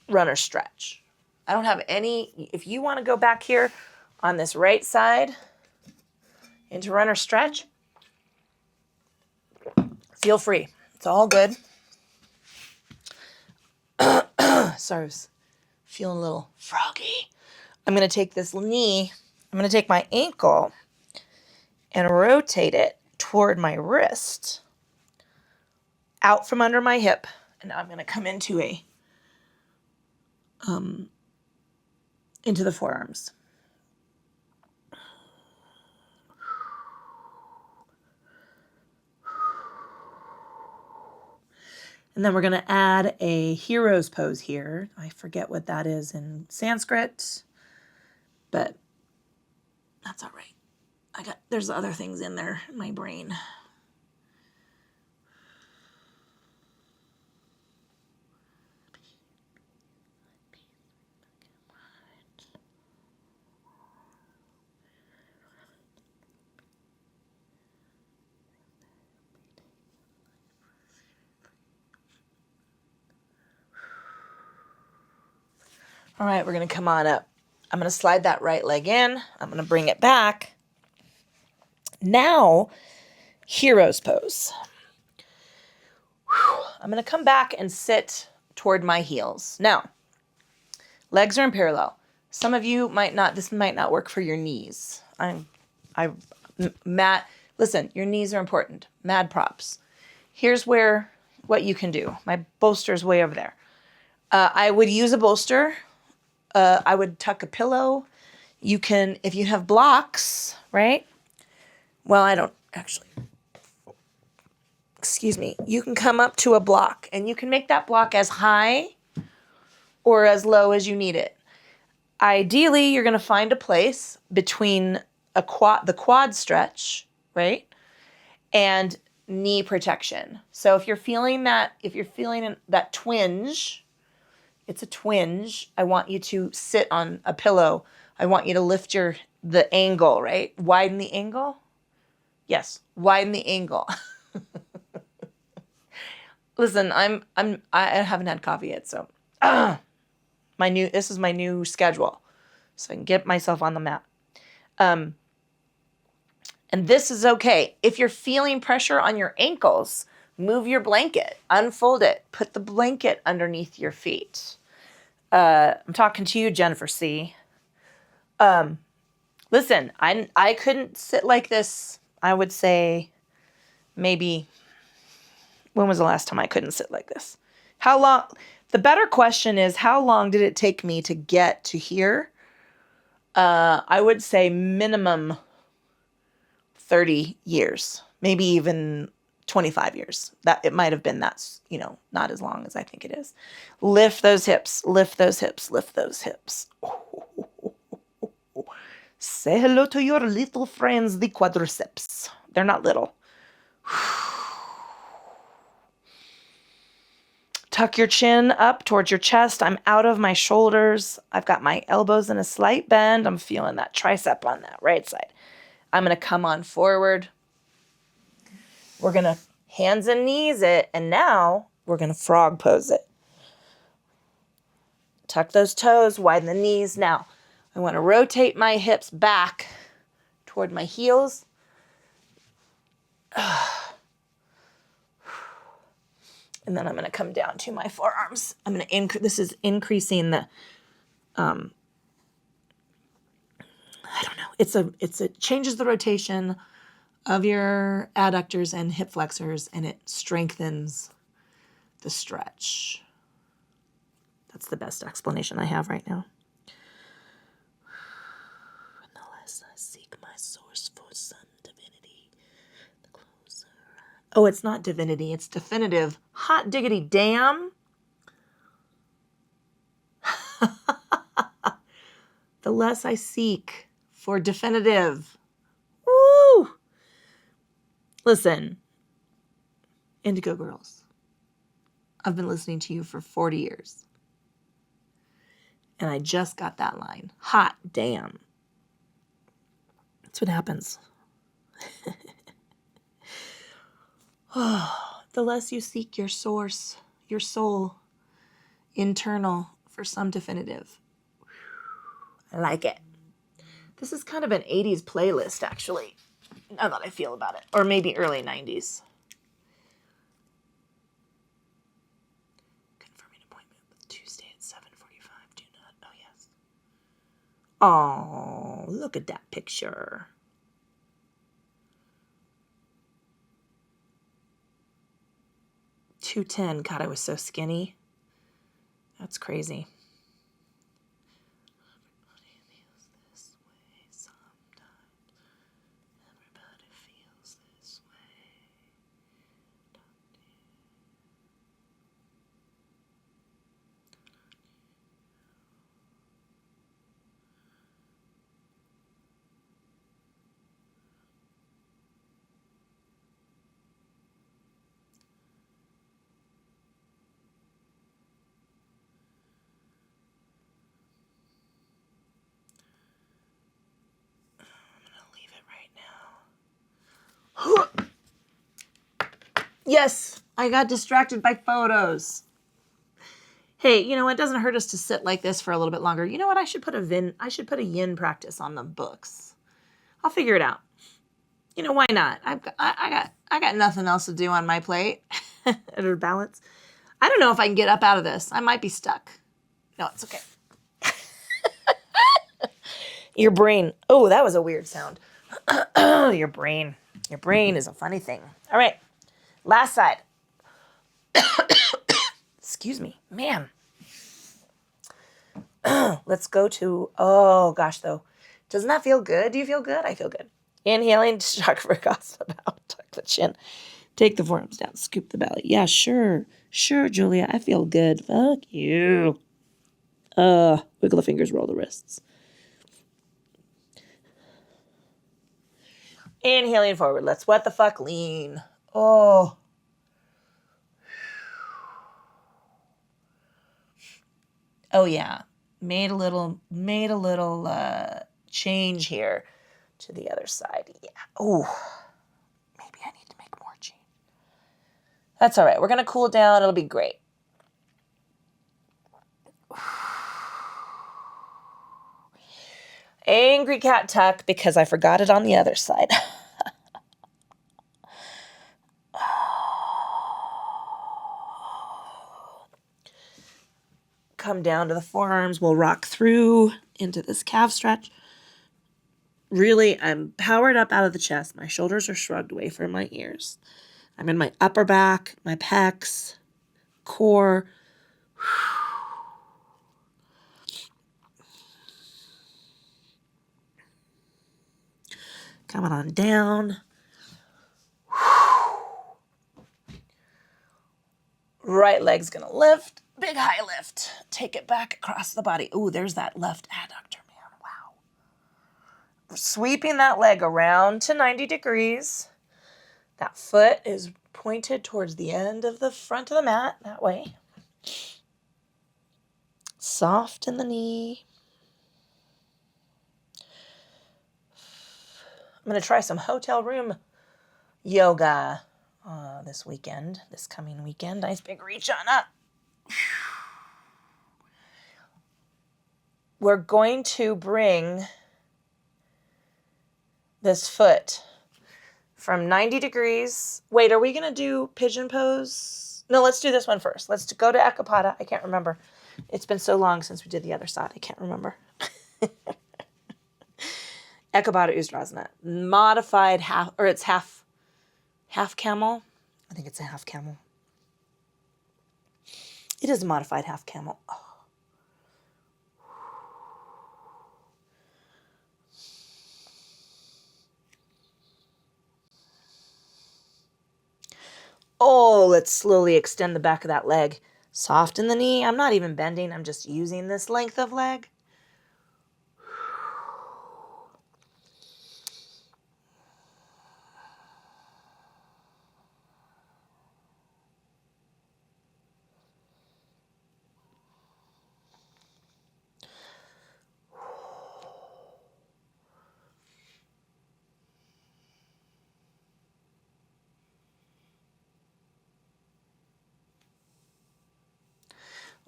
runner stretch. I don't have any. If you want to go back here on this right side into runner stretch, feel free. It's all good. Sorry, I was feeling a little froggy. I'm going to take this knee. I'm going to take my ankle and rotate it toward my wrist, out from under my hip. And now I'm going to come into into the forearms. And then we're going to add a hero's pose here. I forget what that is in Sanskrit, but that's all right. There's other things in there in my brain. All right, we're going to come on up. I'm going to slide that right leg in. I'm going to bring it back. Now, hero's pose. I'm going to come back and sit toward my heels. Now, legs are in parallel. Some of you this might not work for your knees. Listen, your knees are important. Mad props. Here's what you can do. My bolster's way over there. I would use a bolster. I would tuck a pillow. You can, if you have blocks, right? Well, I don't actually. Excuse me. You can come up to a block and you can make that block as high or as low as you need it. Ideally, you're going to find a place between the quad stretch, right? And knee protection. So if you're feeling that twinge, it's a twinge. I want you to sit on a pillow. I want you to lift the angle, right? Widen the angle. Yes, widen the angle. Listen, I haven't had coffee yet, so this is my new schedule, so I can get myself on the mat. And this is okay. If you're feeling pressure on your ankles, move your blanket, unfold it, put the blanket underneath your feet. I'm talking to you, Jennifer C. Listen, I couldn't sit like this. I would say maybe, when was the last time I couldn't sit like this? How long? The better question is, how long did it take me to get to here? I would say minimum 30 years, maybe even 25 years. That it might have been not as long as I think it is. Lift those hips, lift those hips, lift those hips. Say hello to your little friends, the quadriceps. They're not little. Tuck your chin up towards your chest. I'm out of my shoulders. I've got my elbows in a slight bend. I'm feeling that tricep on that right side. I'm going to come on forward. We're going to hands and knees it. And now we're going to frog pose it. Tuck those toes, widen the knees. Now, I want to rotate my hips back toward my heels. And then I'm going to come down to my forearms. I'm going to this is increasing the, I don't know. It changes the rotation of your adductors and hip flexors, and it strengthens the stretch. That's the best explanation I have right now. Unless I seek my source for some divinity, the closer Oh, it's not divinity, it's definitive. Hot diggity damn. The less I seek for definitive. Woo! Listen, Indigo Girls, I've been listening to you for 40 years. And I just got that line. Hot damn. That's what happens. The less you seek your source, your soul, internal, for some definitive. I like it. This is kind of an 80s playlist, actually, now that I feel about it. Or maybe early 90s. Confirming appointment with Tuesday at 7:45. Do not. Oh, yes. Oh, look at that picture. $210. God, I was so skinny. That's crazy. Everybody feels this way sometimes. Everybody feels this way. Leave it right now. Yes, I got distracted by photos. Hey, you know what? It doesn't hurt us to sit like this for a little bit longer. You know what? I should put a yin practice on the books. I'll figure it out. You know, why not? I got nothing else to do on my plate. Or balance. I don't know if I can get up out of this. I might be stuck. No, it's okay. Your brain. Oh, that was a weird sound. Your brain. Your brain is a funny thing. All right. Last side. Excuse me. Man. Let's go to, oh gosh, though. Doesn't that feel good? Do you feel good? I feel good. Inhaling, chakra about, tuck the chin. Take the forearms down, scoop the belly. Yeah, sure. Sure, Julia, I feel good. Fuck you. Wiggle the fingers, roll the wrists. Inhaling forward. Let's what the fuck lean. Oh. Oh yeah. Made a little change here to the other side. Yeah. Oh. Maybe I need to make more change. That's all right. We're going to cool down. It'll be great. Angry cat tuck because I forgot it on the other side. Come down to the forearms. We'll rock through into this calf stretch. Really, I'm powered up out of the chest. My shoulders are shrugged away from my ears. I'm in my upper back, my pecs, core. Coming on down. Right leg's gonna lift. Big high lift. Take it back across the body. Ooh, there's that left adductor, man. Wow. Sweeping that leg around to 90 degrees. That foot is pointed towards the end of the front of the mat, that way. Soft in the knee. I'm going to try some hotel room yoga this coming weekend. Nice big reach on up. We're going to bring this foot from 90 degrees. Wait, are we going to do pigeon pose No, let's do this one first. Let's go to Ekapada. I can't remember. It's been so long since we did the other side. I can't remember. Ekapada Uzdrasna. Modified half, or it's half camel. I think it's a half camel. It is a modified half camel. Oh. Oh, let's slowly extend the back of that leg. Soften the knee. I'm not even bending. I'm just using this length of leg.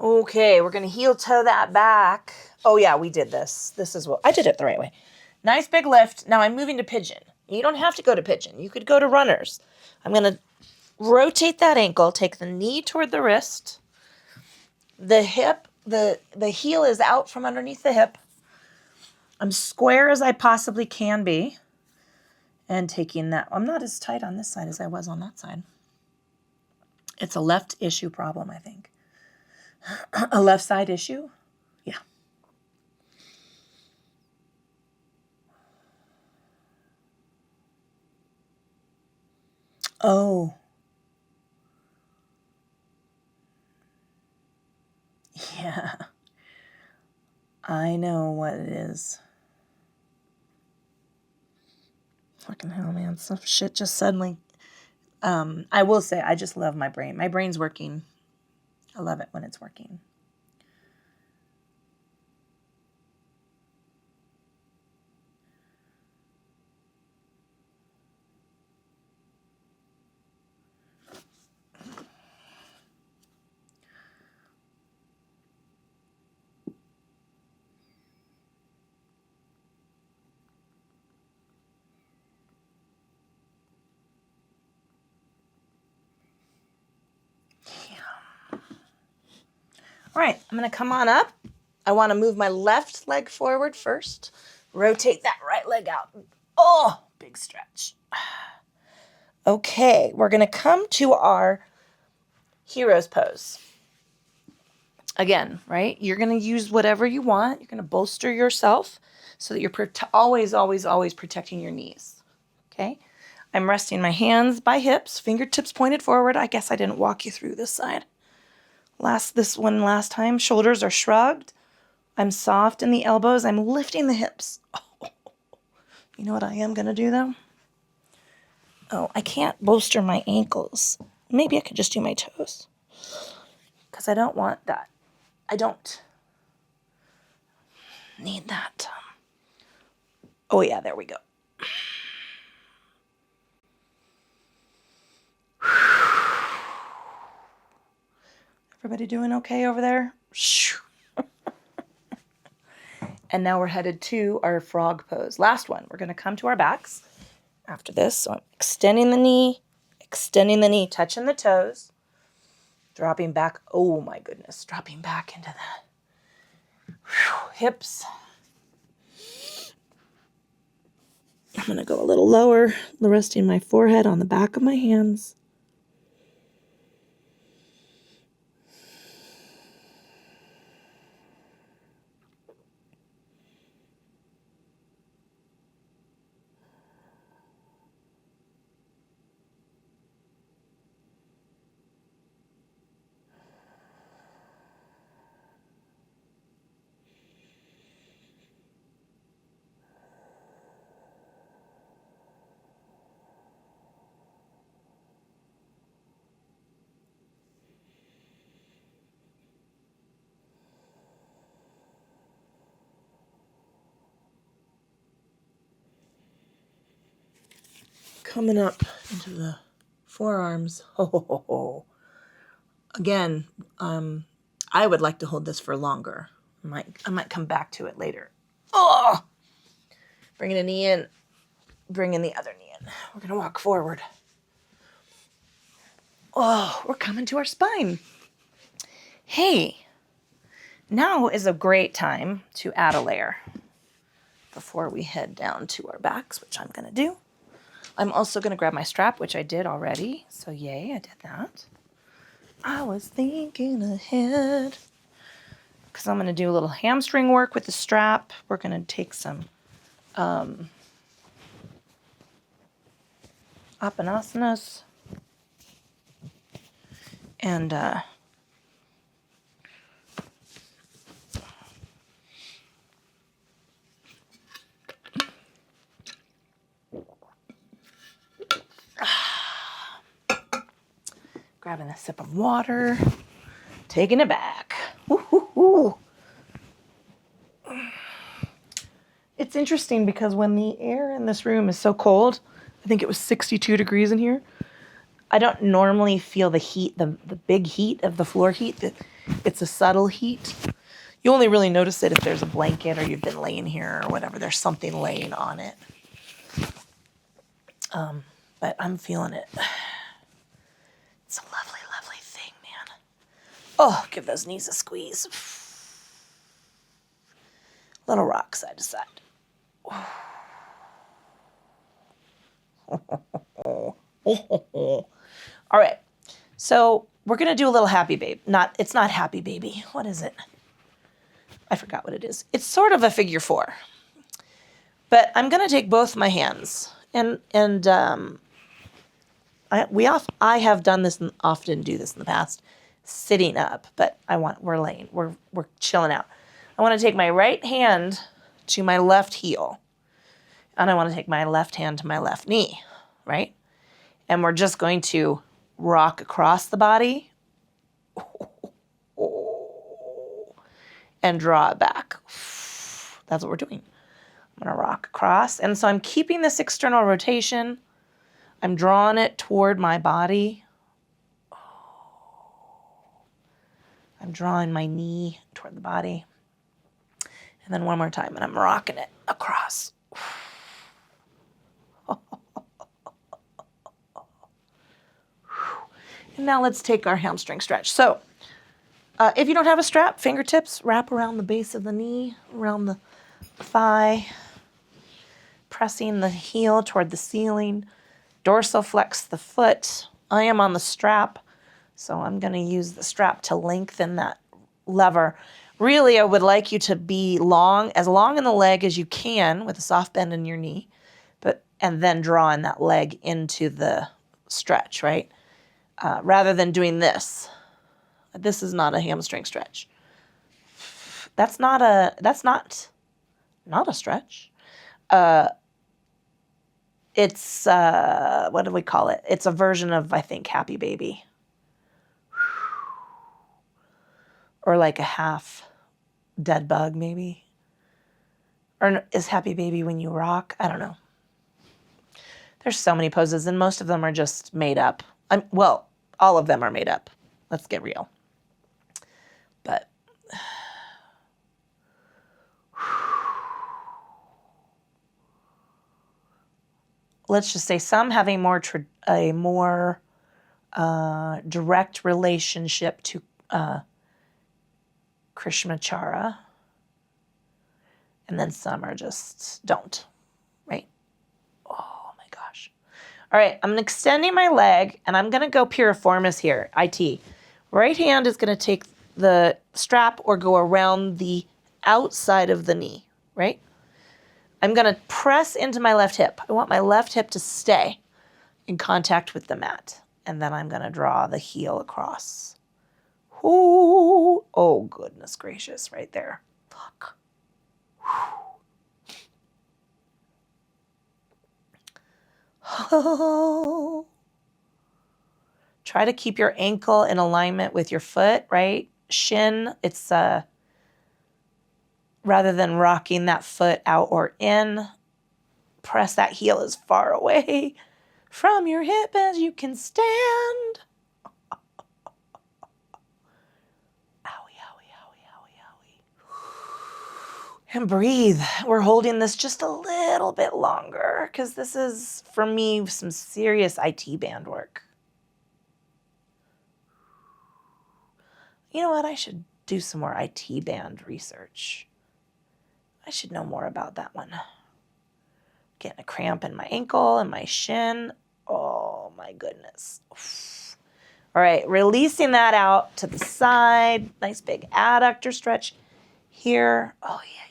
Okay, we're going to heel toe that back. Oh, yeah, we did this. This is what I did it the right way. Nice big lift. Now I'm moving to pigeon. You don't have to go to pigeon. You could go to runners. I'm going to rotate that ankle, take the knee toward the wrist. The hip, the heel is out from underneath the hip. I'm square as I possibly can be. And taking that. I'm not as tight on this side as I was on that side. It's a left issue problem, I think. A left side issue? Yeah. Oh. Yeah. I know what it is. Fucking hell, man. Some shit just suddenly. I will say, I just love my brain. My brain's working. I love it when it's working. All right, I'm going to come on up. I want to move my left leg forward first. Rotate that right leg out. Oh, big stretch. Okay, we're going to come to our hero's pose. Again, right? You're going to use whatever you want. You're going to bolster yourself so that you're always, always, always protecting your knees. Okay? I'm resting my hands by hips, fingertips pointed forward. I guess I didn't walk you through this side. This one last time. Shoulders are shrugged. I'm soft in the elbows. I'm lifting the hips. Oh. You know what I am going to do, though? Oh, I can't bolster my ankles. Maybe I could just do my toes. Because I don't want that. I don't need that. Oh, yeah, there we go. Everybody doing okay over there? And now we're headed to our frog pose. Last one. We're going to come to our backs after this. So I'm extending the knee, touching the toes, dropping back. Oh, my goodness. Dropping back into the hips. I'm going to go a little lower, resting my forehead on the back of my hands. Coming up into the forearms. Oh. Again, I would like to hold this for longer. I might come back to it later. Oh! Bringing a knee in, bringing the other knee in. We're going to walk forward. Oh, we're coming to our spine. Hey, now is a great time to add a layer before we head down to our backs, which I'm going to do. I'm also going to grab my strap, which I did already. So yay, I did that. I was thinking ahead because I'm going to do a little hamstring work with the strap. We're going to take some apanasanas and grabbing a sip of water, taking it back. Woo-hoo-hoo. It's interesting because when the air in this room is so cold, I think it was 62 degrees in here, I don't normally feel the heat, the big heat of the floor heat. It's a subtle heat. You only really notice it if there's a blanket or you've been laying here or whatever. There's something laying on it. But I'm feeling it. It's a lovely, lovely thing, man. Oh, give those knees a squeeze. Little rock side to side. All right. So we're going to do a little happy babe. It's not happy baby. What is it? I forgot what it is. It's sort of a figure four. But I'm going to take both my hands and I have done this and often do this in the past, sitting up, but we're laying, we're chilling out. I want to take my right hand to my left heel, and I want to take my left hand to my left knee, right? And we're just going to rock across the body and draw it back. That's what we're doing. I'm going to rock across. And so I'm keeping this external rotation. I'm drawing it toward my body. I'm drawing my knee toward the body. And then one more time, and I'm rocking it across. And now let's take our hamstring stretch. So if you don't have a strap, fingertips wrap around the base of the knee, around the thigh, pressing the heel toward the ceiling. Dorsal flex the foot. I am on the strap, so I'm going to use the strap to lengthen that lever. Really, I would like you to be as long in the leg as you can with a soft bend in your knee, and then drawing that leg into the stretch, right? Rather than doing this. This is not a hamstring stretch. That's not a stretch. It's, what do we call it? It's a version of, I think, Happy Baby. Or like a half dead bug, maybe. Or is Happy Baby when you rock? I don't know. There's so many poses, and most of them are just made up. All of them are made up. Let's get real. But let's just say some have a more direct relationship to Krishnamacharya, and then some are just don't, right? Oh my gosh. All right, I'm extending my leg, and I'm going to go piriformis here, IT. Right hand is going to take the strap or go around the outside of the knee, right? I'm going to press into my left hip. I want my left hip to stay in contact with the mat. And then I'm going to draw the heel across. Ooh, oh, goodness gracious, right there. Fuck. Oh. Try to keep your ankle in alignment with your foot, right? Shin, it's rather than rocking that foot out or in, press that heel as far away from your hip as you can stand. And breathe. We're holding this just a little bit longer because this is, for me, some serious IT band work. You know what? I should do some more IT band research. I should know more about that one. Getting a cramp in my ankle and my shin. Oh my goodness. All right, releasing that out to the side. Nice big adductor stretch here. Oh, yeah.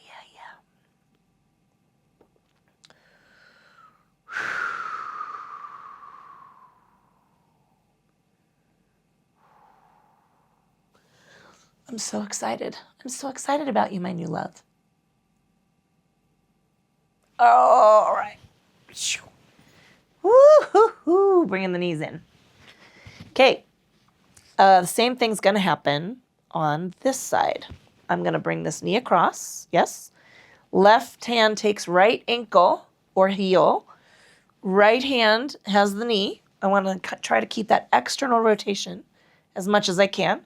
I'm so excited. I'm so excited about you, my new love. All right. Woo-hoo-hoo. Bringing the knees in. Okay. The same thing's going to happen on this side. I'm going to bring this knee across. Yes. Left hand takes right ankle or heel. Right hand has the knee. I want to try to keep that external rotation as much as I can.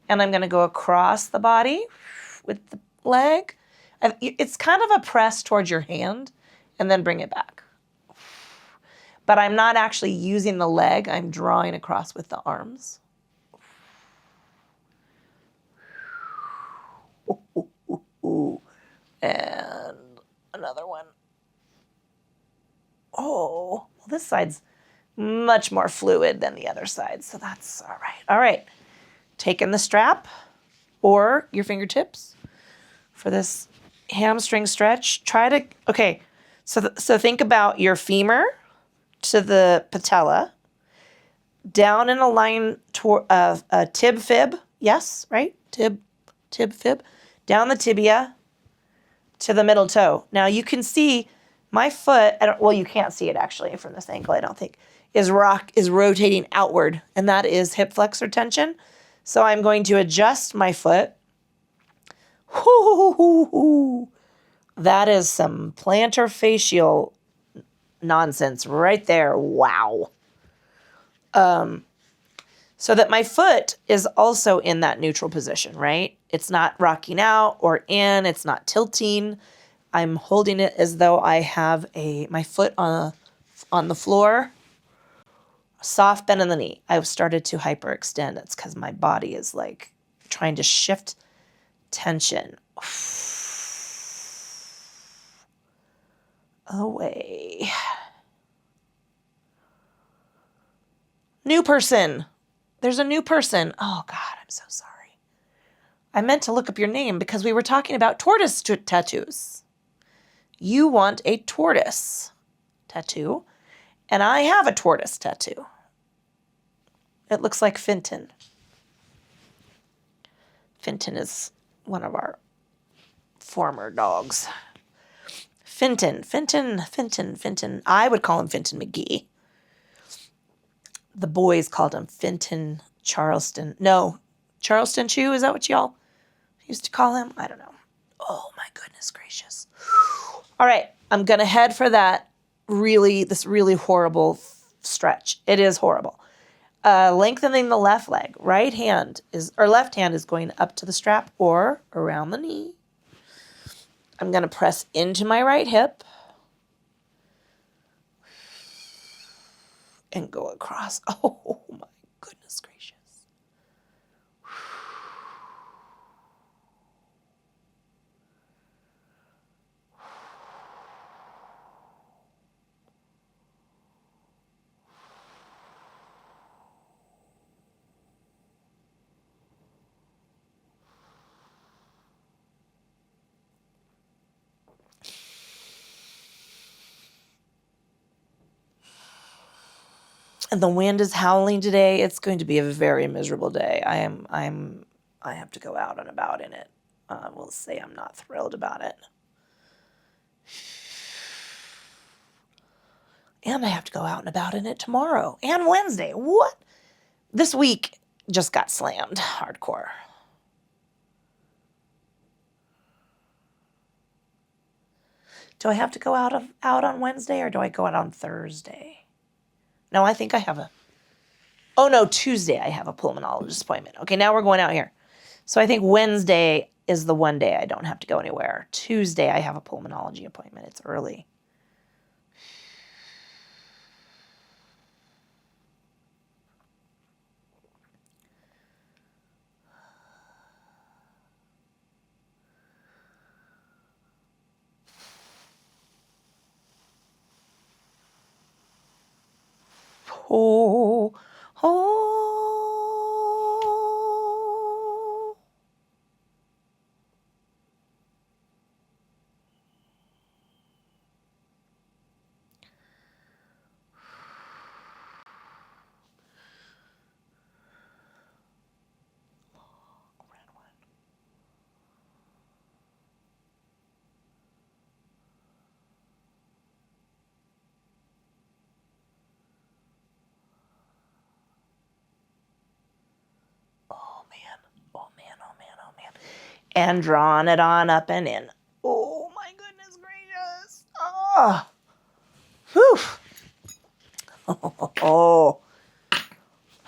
And I'm going to go across the body with the leg. It's kind of a press towards your hand and then bring it back. But I'm not actually using the leg. I'm drawing across with the arms. And another one. Oh, well, this side's much more fluid than the other side, so that's all right. All right, taking the strap or your fingertips for this hamstring stretch. So think about your femur to the patella, down in a line toward a tib fib. Yes, right? Tib fib. Down the tibia to the middle toe. Now you can see my foot, you can't see it actually from this angle, I don't think, is rotating outward, and that is hip flexor tension. So I'm going to adjust my foot. That is some plantar fascial nonsense right there. Wow. So that my foot is also in that neutral position, right? It's not rocking out or in, it's not tilting. I'm holding it as though I have my foot on the floor. Soft bend in the knee. I've started to hyperextend. It's because my body is like trying to shift tension away. New person. There's a new person. Oh, God, I'm so sorry. I meant to look up your name because we were talking about tortoise tattoos. You want a tortoise tattoo, and I have a tortoise tattoo. It looks like Finton. Finton is one of our former dogs. Finton. I would call him Finton McGee. The boys called him Finton Charleston. No, Charleston Chew, is that what y'all used to call him? I don't know. Oh my goodness gracious. All right, I'm going to head for this really horrible stretch. It is horrible. Lengthening the left leg. Left hand is going up to the strap or around the knee. I'm going to press into my right hip and go across. Oh my goodness gracious. And the wind is howling today. It's going to be a very miserable day. I have to go out and about in it. We'll say I'm not thrilled about it. And I have to go out and about in it tomorrow and Wednesday. What? This week just got slammed hardcore. Do I have to go out on Wednesday or do I go out on Thursday? No, I think I have Tuesday I have a pulmonologist appointment. Okay, now we're going out here. So I think Wednesday is the one day I don't have to go anywhere. Tuesday I have a pulmonology appointment. It's early. Oh, oh. Oh man, oh man, oh man, oh man. And drawing it on up and in. Oh my goodness gracious. Oh. Whew. Oh.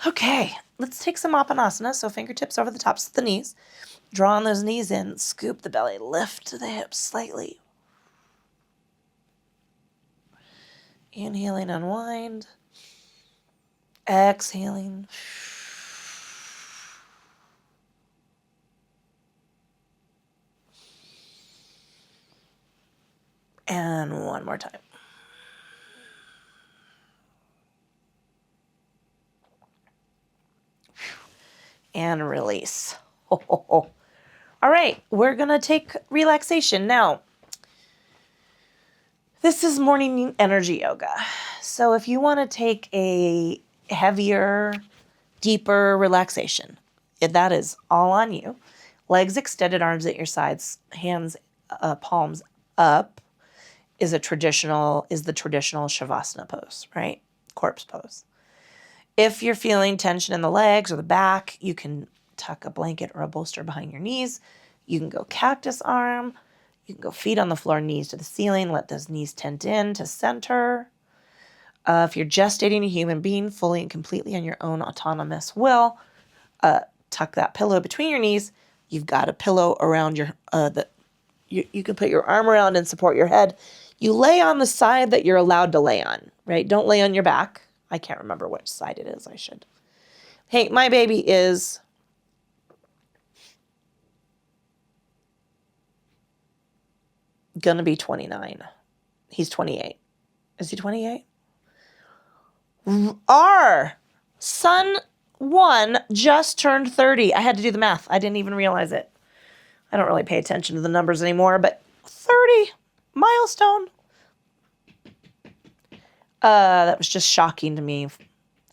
Okay, let's take some Apanasana. So fingertips over the tops of the knees. Drawing those knees in, scoop the belly, lift the hips slightly. Inhaling, unwind. Exhaling. And one more time. And release. All right, we're going to take relaxation. Now, this is morning energy yoga. So if you want to take a heavier, deeper relaxation, that is all on you. Legs extended, arms at your sides, hands, palms up is the traditional Shavasana pose, right? Corpse pose. If you're feeling tension in the legs or the back, you can tuck a blanket or a bolster behind your knees. You can go cactus arm. You can go feet on the floor, knees to the ceiling. Let those knees tent in to center. If you're gestating a human being fully and completely on your own autonomous will, tuck that pillow between your knees. You've got a pillow around your, you can put your arm around and support your head. You lay on the side that you're allowed to lay on, right? Don't lay on your back. I can't remember which side it is. I should. Hey, my baby is going to be 29. He's 28. Is he 28? Our son 1 just turned 30. I had to do the math. I didn't even realize it. I don't really pay attention to the numbers anymore, but 30 milestone. That was just shocking to me.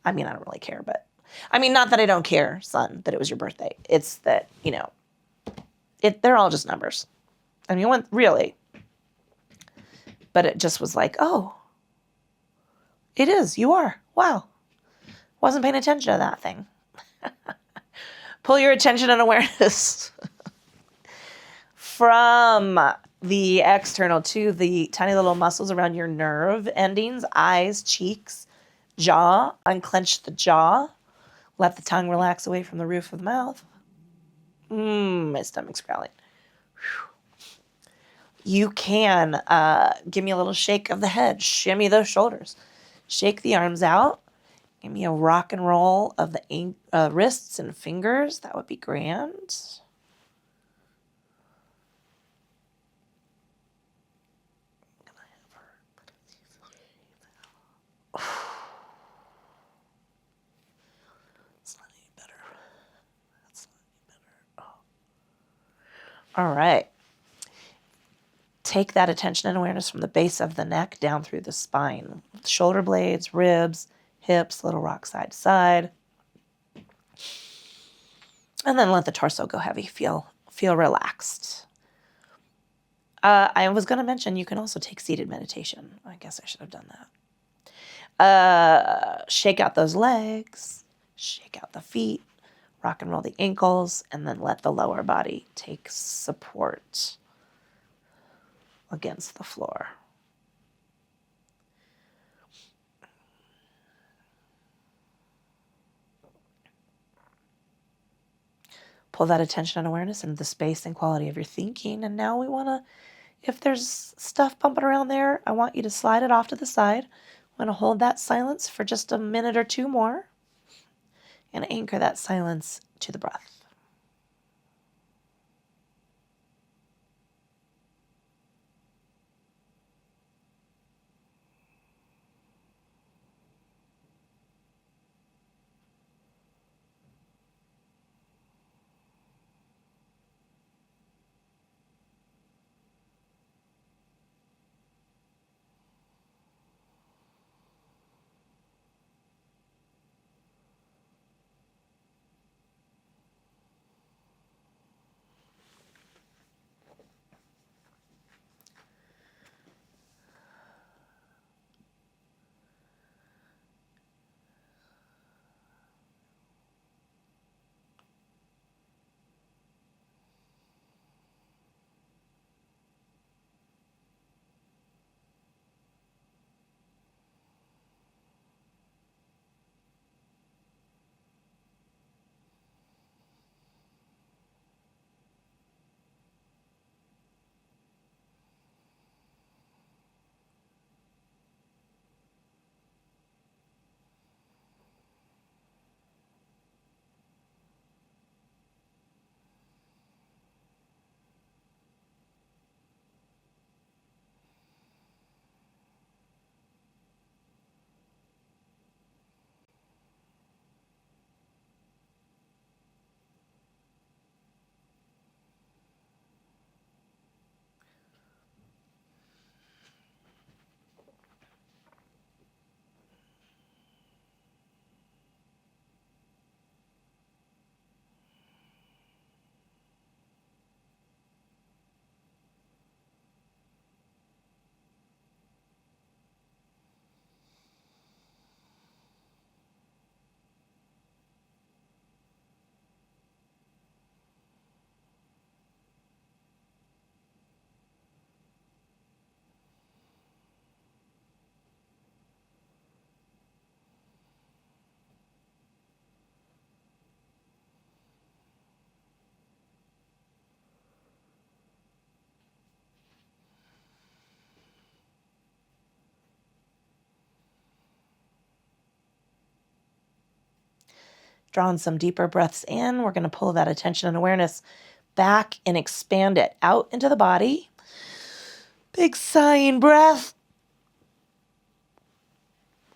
I mean, I don't really care, but I mean, not that I don't care, son, that it was your birthday. It's that, they're all just numbers. I mean, really. But it just was like, oh, it is. You are. Wow. Wasn't paying attention to that thing. Pull your attention and awareness from the external to the tiny little muscles around your nerve endings, eyes, cheeks, jaw. Unclench the jaw. Let the tongue relax away from the roof of the mouth. My stomach's growling. You can give me a little shake of the head. Shimmy those shoulders. Shake the arms out. Give me a rock and roll of the wrists and fingers. That would be grand. It's not any better. That's not any better. Oh. All right. Take that attention and awareness from the base of the neck down through the spine. Shoulder blades, ribs, hips, little rock side to side. And then let the torso go heavy. Feel relaxed. I was going to mention you can also take seated meditation. I guess I should have done that. Shake out those legs. Shake out the feet. Rock and roll the ankles. And then let the lower body take support against the floor. Pull that attention and awareness into the space and quality of your thinking. And now we want to, if there's stuff bumping around there, I want you to slide it off to the side. I'm going to hold that silence for just a minute or two more and anchor that silence to the breath. drawing some deeper breaths in. We're going to pull that attention and awareness back and expand it out into the body. Big sighing breath.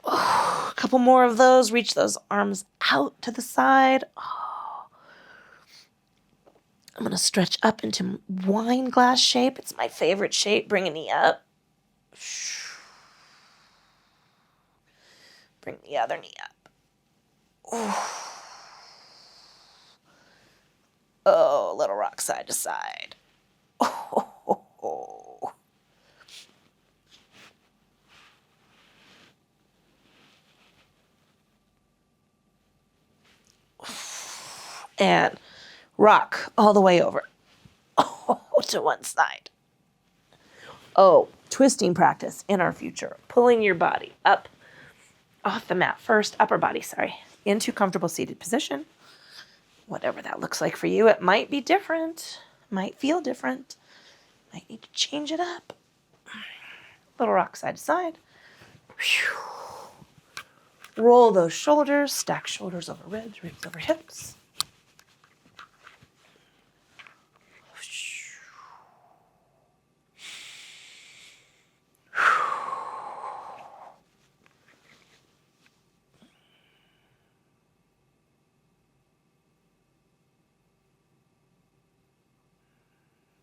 Oh, a couple more of those. Reach those arms out to the side. Oh. I'm going to stretch up into wine glass shape. It's my favorite shape. Bring a knee up. Bring the other knee up. Oh, little rock side to side. Oh. And rock all the way over. Oh, to one side. Oh, twisting practice in our future. Pulling your body up off the mat first, upper body, into comfortable seated position. Whatever that looks like for you. It might be different. Might feel different. Might need to change it up. Little rock side to side. Roll those shoulders. Stack shoulders over ribs, ribs over hips.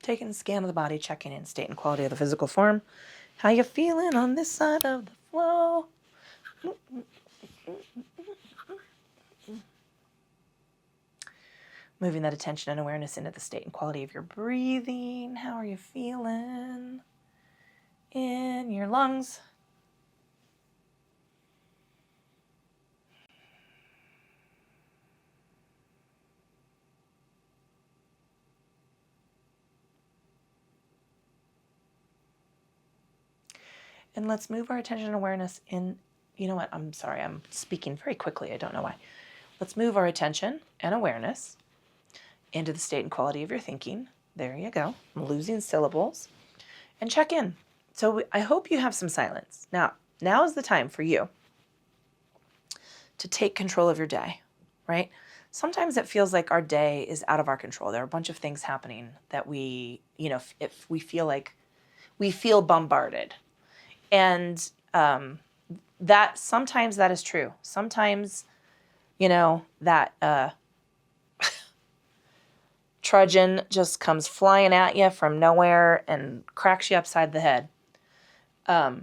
Taking a scan of the body, checking in state and quality of the physical form. How you feeling on this side of the flow? Moving that attention and awareness into the state and quality of your breathing. How are you feeling in your lungs? And let's move our attention and awareness in, you know what, I'm sorry, I'm speaking very quickly, I don't know why. Let's move our attention and awareness into the state and quality of your thinking. There you go. I'm losing syllables. And check in. So I hope you have some silence. Now is the time for you to take control of your day, right? Sometimes it feels like our day is out of our control. There are a bunch of things happening that we, if we feel like we feel bombarded. And that sometimes that is true. Sometimes, that trudgeon just comes flying at you from nowhere and cracks you upside the head. That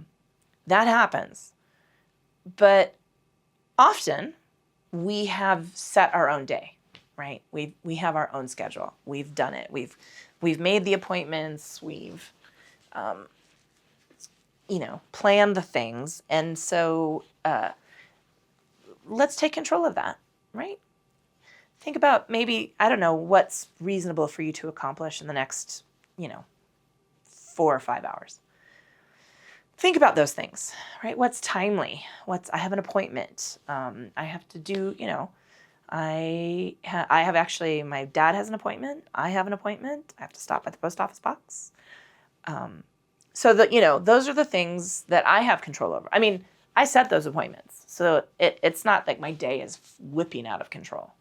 happens. But often we have set our own day, right? We have our own schedule. We've done it. We've made the appointments. We've plan the things. And so let's take control of that, right? Think about maybe, I don't know, what's reasonable for you to accomplish in the next, 4 or 5 hours. Think about those things, right? What's timely? I have an appointment. I have to do, I have actually, my dad has an appointment. I have an appointment. I have to stop at the post office box. So that, those are the things that I have control over. I mean, I set those appointments. So it's not like my day is whipping out of control.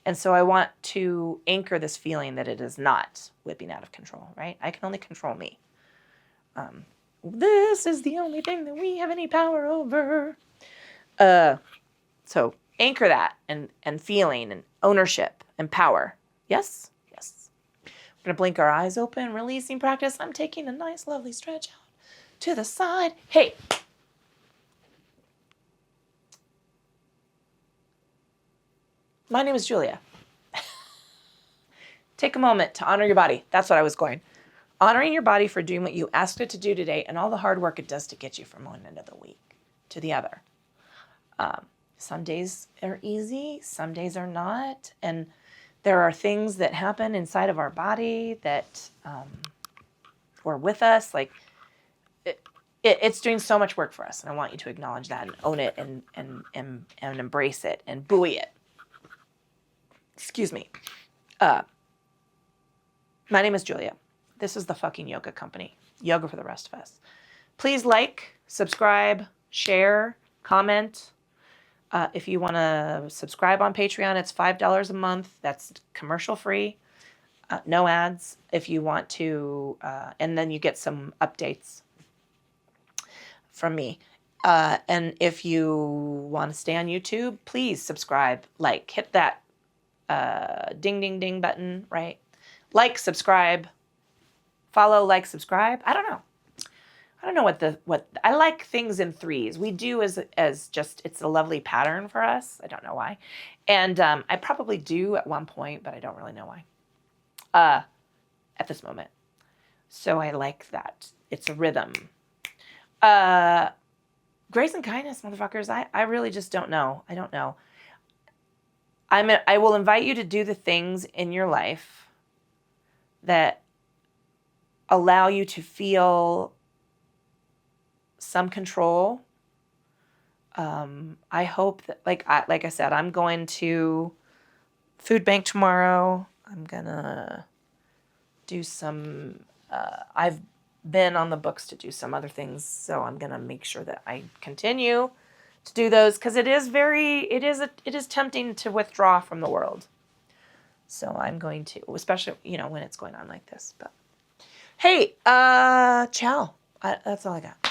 And so I want to anchor this feeling that it is not whipping out of control, right? I can only control me. This is the only thing that we have any power over. So anchor that and feeling and ownership and power. Yes? Yes. We're going to blink our eyes open, releasing practice. I'm taking a nice, lovely stretch out to the side. Hey. My name is Julia. Take a moment to honor your body. That's what I was going. Honoring your body for doing what you asked it to do today and all the hard work it does to get you from one end of the week to the other. Some days are easy, some days are not. And there are things that happen inside of our body that or with us. Like it's doing so much work for us. And I want you to acknowledge that and own it and embrace it and buoy it. Excuse me. My name is Julia. This is the fucking yoga company. Yoga for the rest of us. Please like, subscribe, share, comment. If you want to subscribe on Patreon, it's $5 a month. That's commercial free, no ads. If you want to, and then you get some updates from me. And if you want to stay on YouTube, please subscribe, hit that ding, ding, ding button, right? Like, subscribe, follow, like, subscribe. I don't know what I like things in threes. We do as just, it's a lovely pattern for us. I don't know why. And I probably do at one point, but I don't really know why at this moment. So I like that. It's a rhythm. Grace and kindness, motherfuckers. I really just don't know. I don't know. I will invite you to do the things in your life that allow you to feel some control. I hope that, like I said, I'm going to food bank tomorrow. I'm gonna do some. I've been on the books to do some other things, so I'm gonna make sure that I continue to do those, because it is tempting to withdraw from the world. So I'm going to, especially when it's going on like this. But hey, ciao. That's all I got.